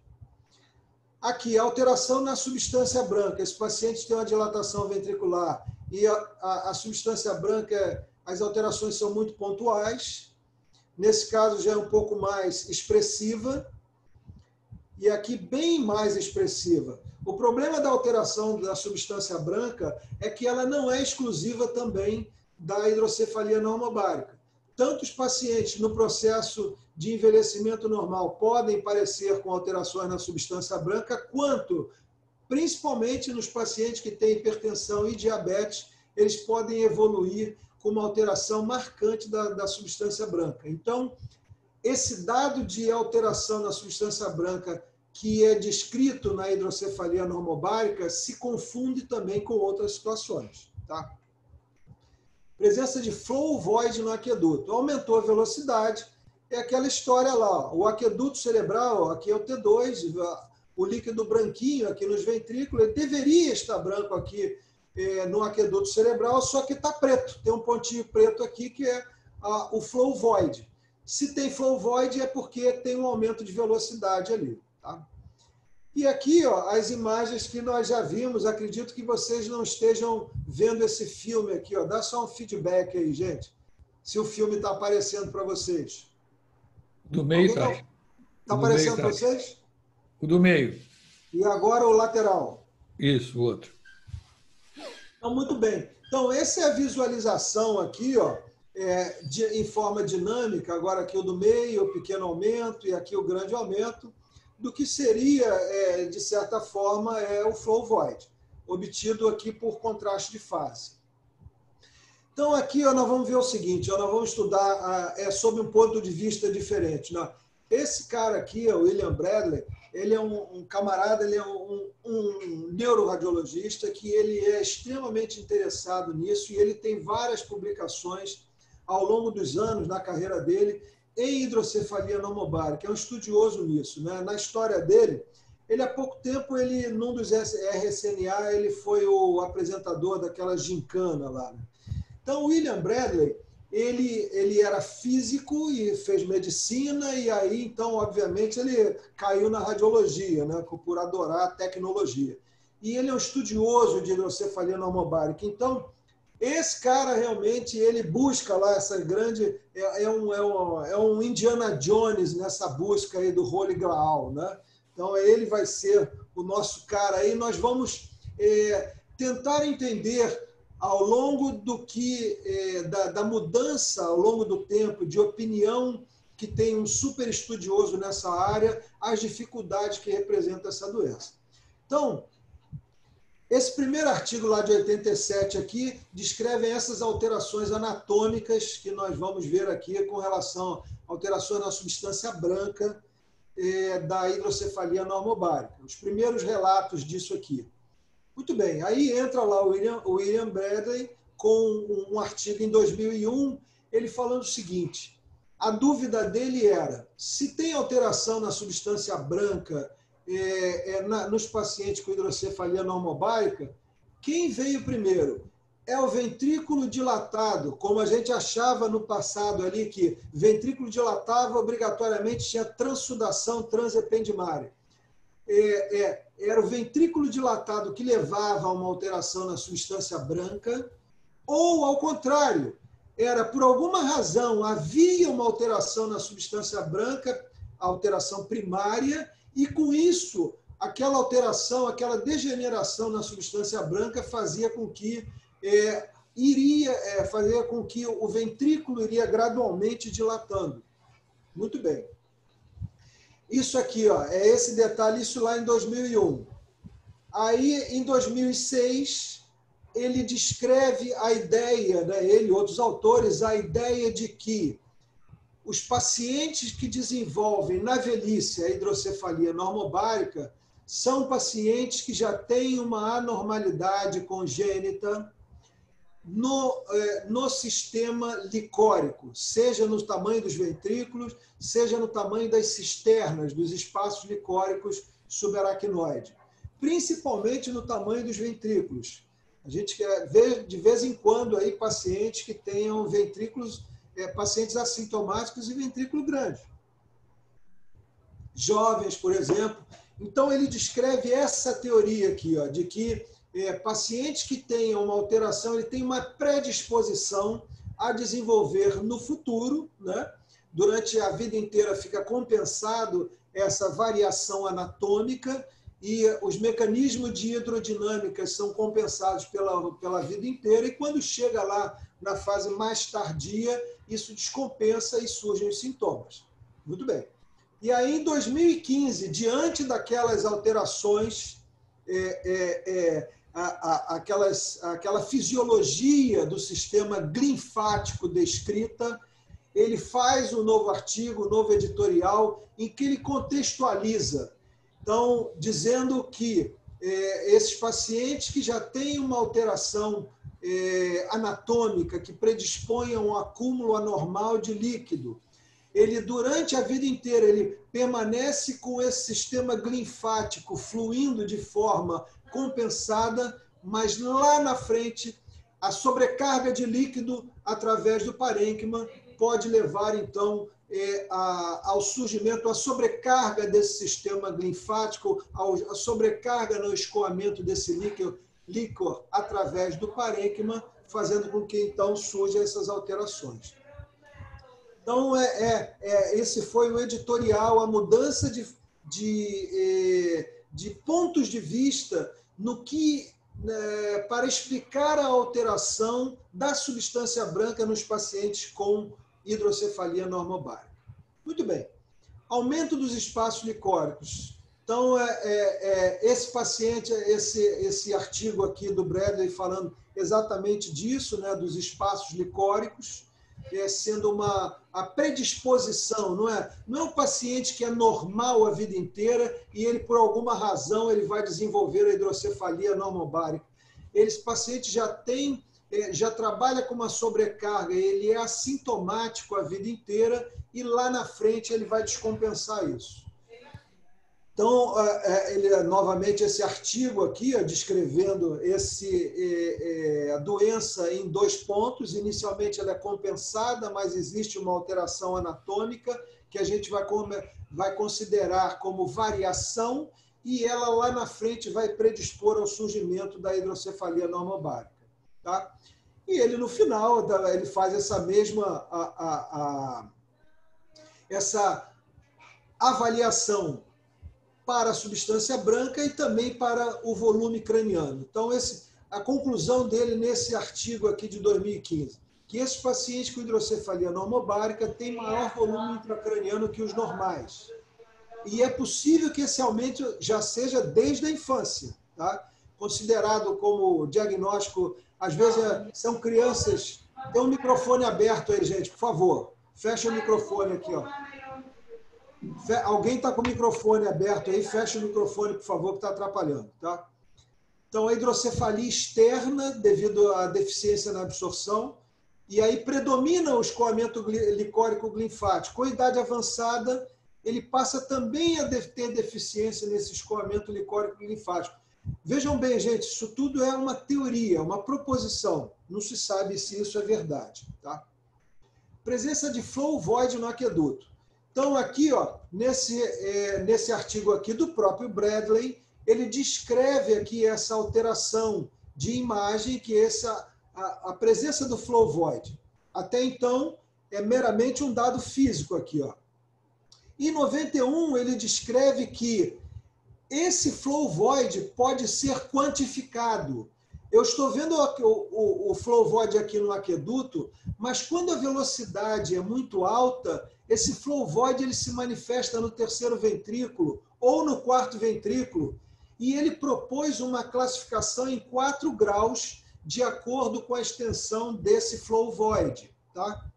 Aqui, alteração na substância branca. Esse paciente tem uma dilatação ventricular e a substância branca, as alterações são muito pontuais. Nesse caso, já é um pouco mais expressiva. E aqui, bem mais expressiva. O problema da alteração da substância branca é que ela não é exclusiva também da hidrocefalia normobárica. Tanto os pacientes no processo de envelhecimento normal podem parecer com alterações na substância branca, quanto, principalmente nos pacientes que têm hipertensão e diabetes, eles podem evoluir com uma alteração marcante da substância branca. Então, esse dado de alteração na substância branca que é descrito na hidrocefalia normobárica se confunde também com outras situações. Tá? Presença de flow void no aqueduto. Aumentou a velocidade, é aquela história lá. O aqueduto cerebral, aqui é o T2, o líquido branquinho aqui nos ventrículos, ele deveria estar branco aqui no aqueduto cerebral, só que está preto. Tem um pontinho preto aqui que é o flow void. Se tem flow void é porque tem um aumento de velocidade ali. Tá? E aqui, ó, as imagens que nós já vimos, acredito que vocês não estejam vendo esse filme aqui. Ó. Dá só um feedback aí, gente, se o filme está aparecendo para vocês. Do meio está. Está aparecendo para vocês? O do meio. E agora o lateral. Isso, o outro. Então, muito bem. Então, essa é a visualização aqui, ó, em forma dinâmica, agora aqui o do meio, o pequeno aumento, e aqui o grande aumento, do que seria, de certa forma, o flow void, obtido aqui por contraste de fase. Então, aqui nós vamos ver o seguinte, nós vamos estudar sob um ponto de vista diferente. Né? Esse cara aqui, o William Bradley, ele é um camarada, ele é um neuroradiologista que ele é extremamente interessado nisso e ele tem várias publicações ao longo dos anos na carreira dele em hidrocefalia normobárica, é um estudioso nisso. Né? Na história dele, ele há pouco tempo, num dos RSNA, ele foi o apresentador daquela gincana lá. Né? Então, o William Bradley, ele era físico e fez medicina, e aí, então, obviamente, ele caiu na radiologia, né? Por adorar a tecnologia. E ele é um estudioso de hidrocefalia normobárica. Então, esse cara realmente, ele busca lá essa grande... É um Indiana Jones nessa busca aí do Holy Graal, né? Então, ele vai ser o nosso cara aí. Nós vamos tentar entender ao longo da mudança, ao longo do tempo, de opinião que tem um super estudioso nessa área, as dificuldades que representa essa doença. Então, esse primeiro artigo lá de 87 aqui descreve essas alterações anatômicas que nós vamos ver aqui com relação a alterações na substância branca da hidrocefalia normobárica. Os primeiros relatos disso aqui. Muito bem, aí entra lá o William Bradley com um artigo em 2001, ele falando o seguinte, A dúvida dele era, se tem alteração na substância branca nos pacientes com hidrocefalia normobárica, quem veio primeiro? É o ventrículo dilatado, como a gente achava no passado ali, que ventrículo dilatado obrigatoriamente tinha transsudação transependimária. Era o ventrículo dilatado que levava a uma alteração na substância branca, ou, ao contrário, era por alguma razão, havia uma alteração na substância branca, a alteração primária, e com isso, aquela alteração, aquela degeneração na substância branca fazia com que fazia com que o ventrículo iria gradualmente dilatando. Muito bem. Isso aqui, ó, é esse detalhe, isso lá em 2001. Aí, em 2006, ele descreve a ideia, né, ele e outros autores, a ideia de que os pacientes que desenvolvem na velhice a hidrocefalia normobárica são pacientes que já têm uma anormalidade congênita no sistema licórico, seja no tamanho dos ventrículos, seja no tamanho das cisternas, dos espaços licóricos subaracnoide, principalmente no tamanho dos ventrículos. A gente vê de vez em quando aí pacientes que tenham ventrículos, pacientes assintomáticos e ventrículo grande. Jovens, por exemplo. Então, ele descreve essa teoria aqui, ó, de que pacientes que tenham uma alteração, ele tem uma predisposição a desenvolver no futuro, né? Durante a vida inteira fica compensado essa variação anatômica e os mecanismos de hidrodinâmica são compensados pela vida inteira, e quando chega lá na fase mais tardia, isso descompensa e surgem os sintomas. Muito bem. E aí, em 2015, diante daquelas alterações, aquela fisiologia do sistema linfático descrita, ele faz um novo artigo, um novo editorial, em que ele contextualiza. Então, dizendo que esses pacientes que já têm uma alteração anatômica que predispõe a um acúmulo anormal de líquido, ele, durante a vida inteira, ele permanece com esse sistema linfático fluindo de forma compensada, mas lá na frente, a sobrecarga de líquido através do parênquima pode levar, então, ao surgimento, à sobrecarga desse sistema linfático, à sobrecarga no escoamento desse líquor através do parênquima, fazendo com que, então, surjam essas alterações. Então, esse foi o editorial, a mudança de pontos de vista no que, para explicar a alteração da substância branca nos pacientes com hidrocefalia normobárica. Muito bem. Aumento dos espaços licóricos. Então, esse paciente, esse artigo aqui do Bradley falando exatamente disso, né, dos espaços licóricos, sendo a predisposição, não é um paciente que é normal a vida inteira e ele, por alguma razão, ele vai desenvolver a hidrocefalia normobárica. Esse paciente já trabalha com uma sobrecarga, ele é assintomático a vida inteira e lá na frente ele vai descompensar isso. Então, novamente, esse artigo aqui, descrevendo a doença em 2 pontos. Inicialmente, ela é compensada, mas existe uma alteração anatômica que a gente vai considerar como variação e ela lá na frente vai predispor ao surgimento da hidrocefalia normobárica. Tá? E ele, no final, ele faz essa mesma essa avaliação para a substância branca e também para o volume craniano. Então, a conclusão dele nesse artigo aqui de 2015, que esses pacientes com hidrocefalia normobárica têm maior volume intracraniano que os normais. E é possível que esse aumento já seja desde a infância, tá? Considerado como diagnóstico, às vezes são crianças. Tem um microfone aberto aí, gente, por favor. Fecha o microfone aqui, ó. Alguém está com o microfone aberto aí, fecha o microfone, por favor, que está atrapalhando. Tá? Então, a hidrocefalia externa, devido à deficiência na absorção, e aí predomina o escoamento licórico linfático. Com a idade avançada, ele passa também a ter deficiência nesse escoamento licórico linfático. Vejam bem, gente, isso tudo é uma teoria, uma proposição. Não se sabe se isso é verdade. Tá? Presença de flow void no aqueduto. Então, aqui, ó, nesse artigo aqui do próprio Bradley, ele descreve aqui essa alteração de imagem, que é a presença do flow void. Até então, é meramente um dado físico aqui. Ó. Em 91, ele descreve que esse flow void pode ser quantificado. Eu estou vendo o flow void aqui no aqueduto, mas quando a velocidade é muito alta, esse flow void ele se manifesta no terceiro ventrículo ou no quarto ventrículo, e ele propôs uma classificação em 4 graus de acordo com a extensão desse flow void. Tá?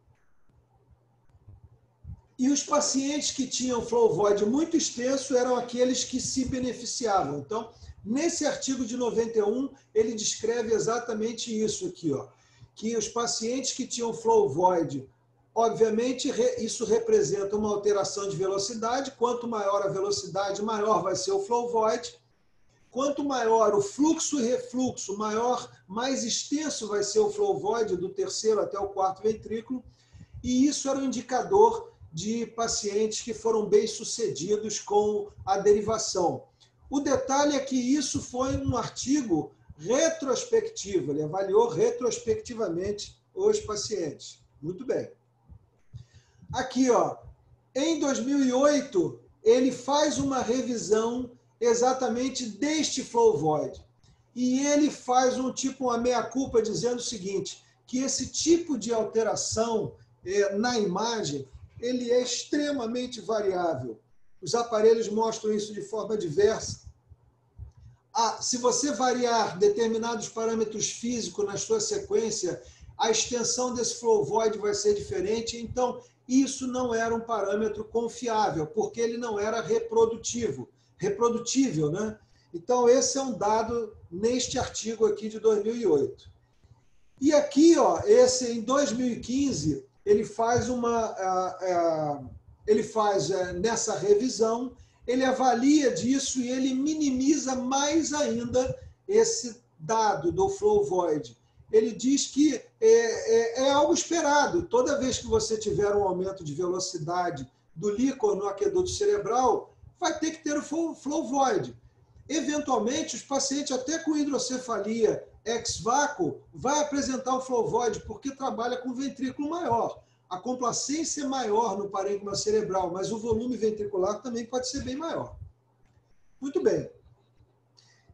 E os pacientes que tinham flow void muito extenso eram aqueles que se beneficiavam. Então, nesse artigo de 91, ele descreve exatamente isso aqui, ó, que os pacientes que tinham flow void, obviamente, isso representa uma alteração de velocidade. Quanto maior a velocidade, maior vai ser o flow void. Quanto maior o fluxo e refluxo, mais extenso vai ser o flow void do terceiro até o quarto ventrículo. E isso era um indicador de pacientes que foram bem-sucedidos com a derivação. O detalhe é que isso foi um artigo retrospectivo, ele avaliou retrospectivamente os pacientes. Muito bem. Aqui, ó, em 2008, ele faz uma revisão exatamente deste flow void. E ele faz uma meia-culpa dizendo o seguinte, que esse tipo de alteração na imagem, ele é extremamente variável. Os aparelhos mostram isso de forma diversa. Se você variar determinados parâmetros físicos na sua sequência, a extensão desse flow void vai ser diferente. Então, isso não era um parâmetro confiável, porque ele não era reprodutível, né? Então, esse é um dado neste artigo aqui de 2008. E aqui, ó, em 2015, ele faz nessa revisão, ele avalia disso e ele minimiza mais ainda esse dado do flow void. Ele diz que é algo esperado. Toda vez que você tiver um aumento de velocidade do líquor no aqueduto cerebral, vai ter que ter o flow void. Eventualmente, os pacientes, até com hidrocefalia ex-vácuo, vai apresentar o flow void, porque trabalha com ventrículo maior. A complacência é maior no parênquima cerebral, mas o volume ventricular também pode ser bem maior. Muito bem.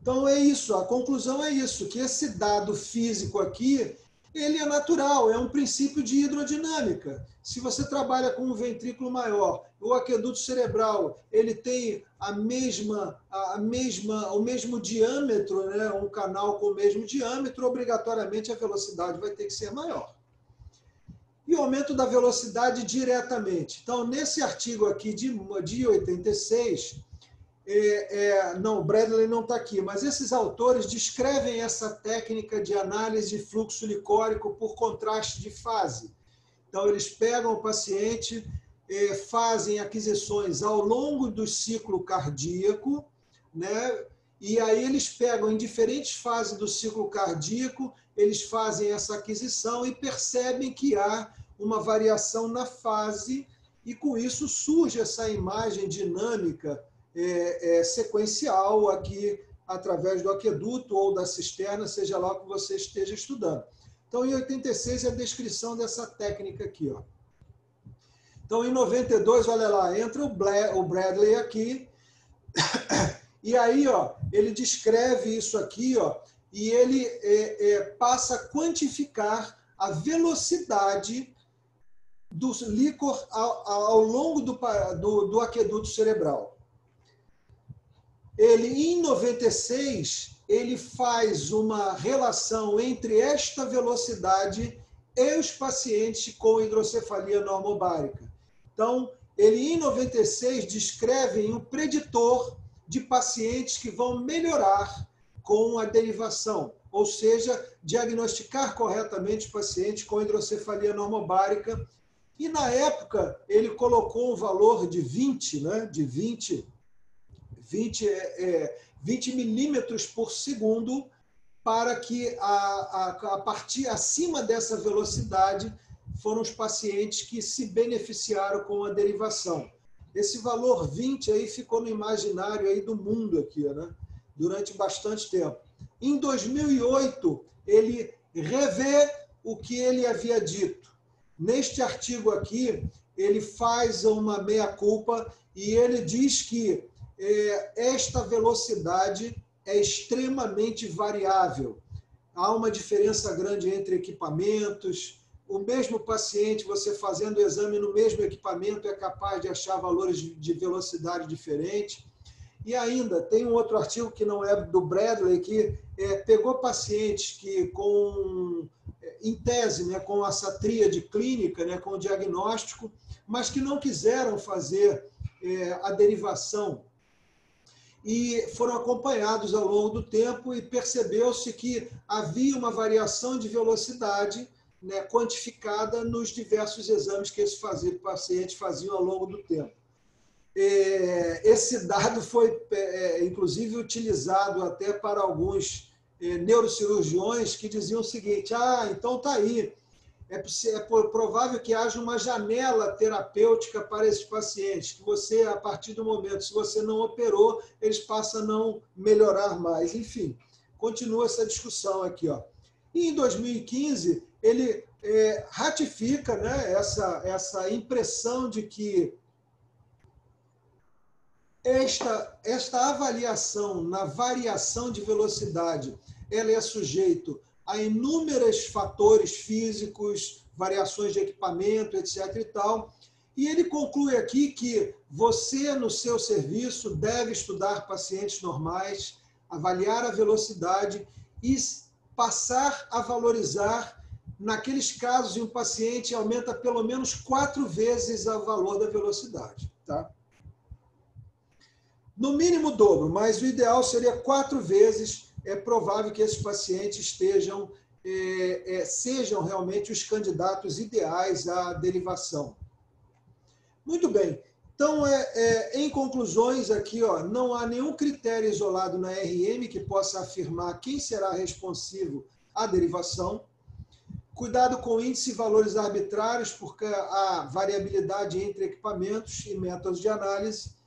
Então é isso, a conclusão é isso, que esse dado físico aqui, ele é natural, é um princípio de hidrodinâmica. Se você trabalha com um ventrículo maior, o aqueduto cerebral, ele tem o mesmo diâmetro, né? Um canal com o mesmo diâmetro, obrigatoriamente a velocidade vai ter que ser maior. E o aumento da velocidade diretamente. Então, nesse artigo aqui de 86, o Bradley não está aqui, mas esses autores descrevem essa técnica de análise de fluxo licórico por contraste de fase. Então, eles pegam o paciente, fazem aquisições ao longo do ciclo cardíaco, né? E aí eles pegam em diferentes fases do ciclo cardíaco, eles fazem essa aquisição e percebem que há uma variação na fase, e com isso surge essa imagem dinâmica sequencial aqui através do aqueduto ou da cisterna, seja lá o que você esteja estudando. Então, em 86 é a descrição dessa técnica aqui. Ó. Então, em 92, olha lá, entra o Bradley aqui, e aí ó, ele descreve isso aqui, ó, e ele passa a quantificar a velocidade do líquor ao longo do aqueduto cerebral. Ele, em 96, ele faz uma relação entre esta velocidade e os pacientes com hidrocefalia normobárica. Então, ele, em 96, descreve um preditor de pacientes que vão melhorar com a derivação. ou seja, diagnosticar corretamente o paciente com hidrocefalia normobárica. E, na época, ele colocou um valor de 20, né, de 20 milímetros por segundo, para que a partir acima dessa velocidade foram os pacientes que se beneficiaram com a derivação. Esse valor 20 aí ficou no imaginário aí do mundo aqui, né? Durante bastante tempo. Em 2008, ele revê o que ele havia dito. Neste artigo aqui, ele faz uma meia-culpa e ele diz que esta velocidade é extremamente variável. Há uma diferença grande entre equipamentos. O mesmo paciente, você fazendo o exame no mesmo equipamento, é capaz de achar valores de velocidade diferentes. E ainda, tem um outro artigo que não é do Bradley, que pegou pacientes que, em tese, né, com essa tríade clínica, né, com o diagnóstico, mas que não quiseram fazer a derivação. E foram acompanhados ao longo do tempo e percebeu-se que havia uma variação de velocidade, né, quantificada nos diversos exames que esses pacientes faziam ao longo do tempo. Esse dado foi, inclusive, utilizado até para alguns neurocirurgiões que diziam o seguinte: então está aí, é provável que haja uma janela terapêutica para esses pacientes, que você, a partir do momento, se você não operou, eles passam a não melhorar mais. Enfim, continua essa discussão aqui, ó. E em 2015, ele ratifica, né, essa impressão de que esta avaliação na variação de velocidade, ela é sujeito a inúmeros fatores físicos, variações de equipamento, etc. e tal. E ele conclui aqui que você, no seu serviço, deve estudar pacientes normais, avaliar a velocidade e passar a valorizar naqueles casos em um paciente aumenta pelo menos 4 vezes o valor da velocidade. Tá? No mínimo o dobro, mas o ideal seria 4 vezes. É provável que esses pacientes sejam realmente os candidatos ideais à derivação. Muito bem. Então, em conclusões aqui, ó, não há nenhum critério isolado na RM que possa afirmar quem será responsivo à derivação. Cuidado com índice e valores arbitrários, porque há variabilidade entre equipamentos e métodos de análise.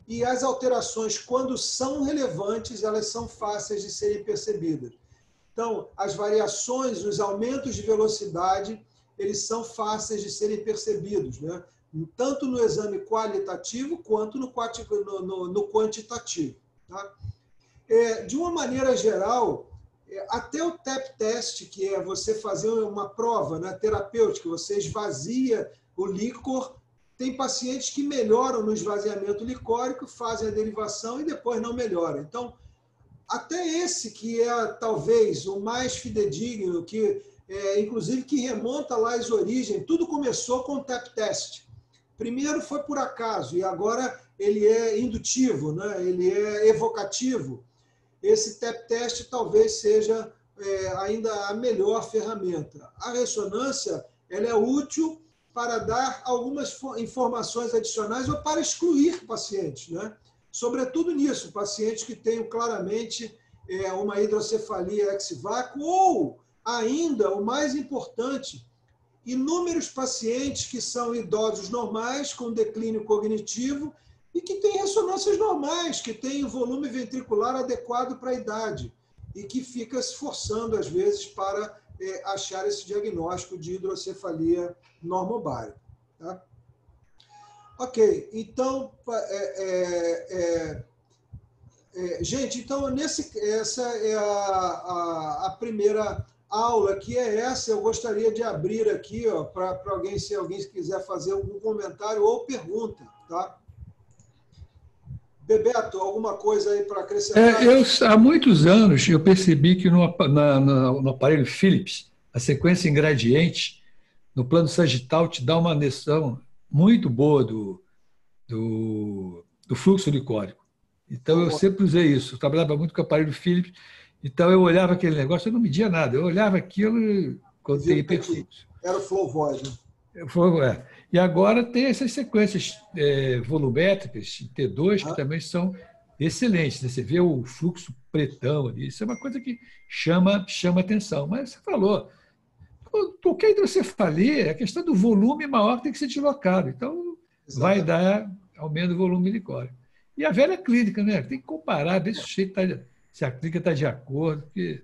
E as alterações, quando são relevantes, elas são fáceis de serem percebidas. Então, as variações, os aumentos de velocidade, eles são fáceis de serem percebidos, né? Tanto no exame qualitativo quanto no quantitativo. Tá? De uma maneira geral, até o TAP test, que é você fazer uma prova, né, terapêutica, você esvazia o líquor. Tem pacientes que melhoram no esvaziamento licórico, fazem a derivação e depois não melhoram. Então, até esse que é talvez o mais fidedigno, inclusive que remonta lá às origens, tudo começou com o TAP test. Primeiro foi por acaso e agora ele é indutivo, né? Ele é evocativo. Esse TAP test talvez seja ainda a melhor ferramenta. A ressonância ela é útil para dar algumas informações adicionais ou para excluir pacientes, né? Sobretudo nisso, pacientes que tenham claramente uma hidrocefalia ex-vácuo ou, ainda, o mais importante, inúmeros pacientes que são idosos normais, com declínio cognitivo e que têm ressonâncias normais, que têm volume ventricular adequado para a idade e que fica se esforçando, às vezes, para achar esse diagnóstico de hidrocefalia normobárica. Tá? Ok, então, gente, então essa é a primeira aula, que é essa. Eu gostaria de abrir aqui para alguém, se alguém quiser fazer algum comentário ou pergunta. Tá? Bebeto, alguma coisa aí para acrescentar? Há muitos anos eu percebi que no aparelho Philips, a sequência em gradiente, no plano sagital, te dá uma noção muito boa do fluxo licórico. Então, eu sempre usei isso. Eu trabalhava muito com o aparelho Philips Então, eu olhava aquele negócio, eu não media nada. Eu olhava aquilo quando tem hiperfluxo. Era o flow voz, né? E agora tem essas sequências volumétricas, T2, que também são excelentes. Né? Você vê o fluxo pretão ali, isso é uma coisa que chama atenção. Mas você falou, qualquer hidrocefalia, a questão do volume maior tem que ser deslocado. Então, vai dar aumento do volume licórico. E a velha clínica, né? Tem que comparar, ver se o sujeito se a clínica está de acordo. Porque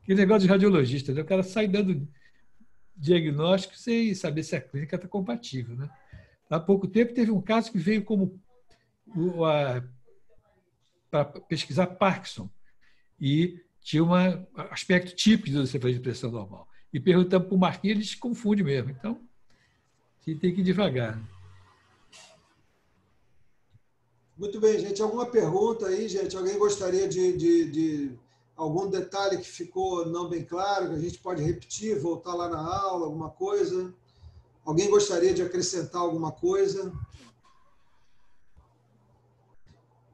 aquele negócio de radiologista, né? O cara sai dando diagnóstico sem saber se a clínica está compatível. Né? Há pouco tempo teve um caso que veio para pesquisar Parkinson e tinha um aspecto típico de hidrocefalia de pressão normal. E perguntamos para o Marquinhos, ele se confunde mesmo. Então, tem que ir devagar. Muito bem, gente. Alguma pergunta aí, gente? Alguém gostaria de algum detalhe que ficou não bem claro, que a gente pode repetir, voltar lá na aula, alguma coisa? Alguém gostaria de acrescentar alguma coisa?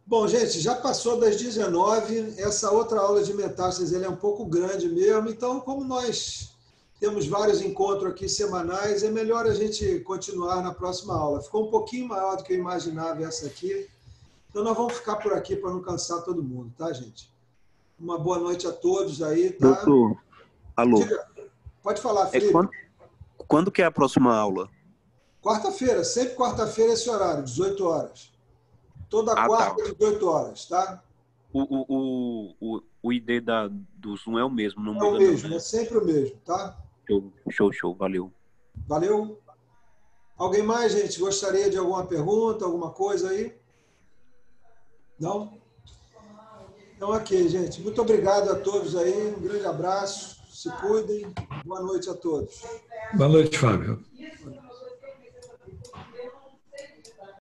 Bom, gente, já passou das 19, essa outra aula de metástases é um pouco grande mesmo, então, como nós temos vários encontros aqui semanais, é melhor a gente continuar na próxima aula. Ficou um pouquinho maior do que eu imaginava essa aqui, então nós vamos ficar por aqui para não cansar todo mundo, tá, gente? Uma boa noite a todos aí, tá? Doutor, alô. Diga. Pode falar, Felipe. Quando que é a próxima aula? Quarta-feira, sempre quarta-feira esse horário, 18 horas. Toda quarta, tá. 18 horas, tá? O ID do Zoom é o mesmo, não muda. É o mesmo, não, né? é sempre o mesmo, tá? Show, valeu. Valeu. Alguém mais, gente, gostaria de alguma pergunta, alguma coisa aí? Não? Então, ok, gente. Muito obrigado a todos aí. Um grande abraço. Se cuidem. Boa noite a todos. Boa noite, Fábio.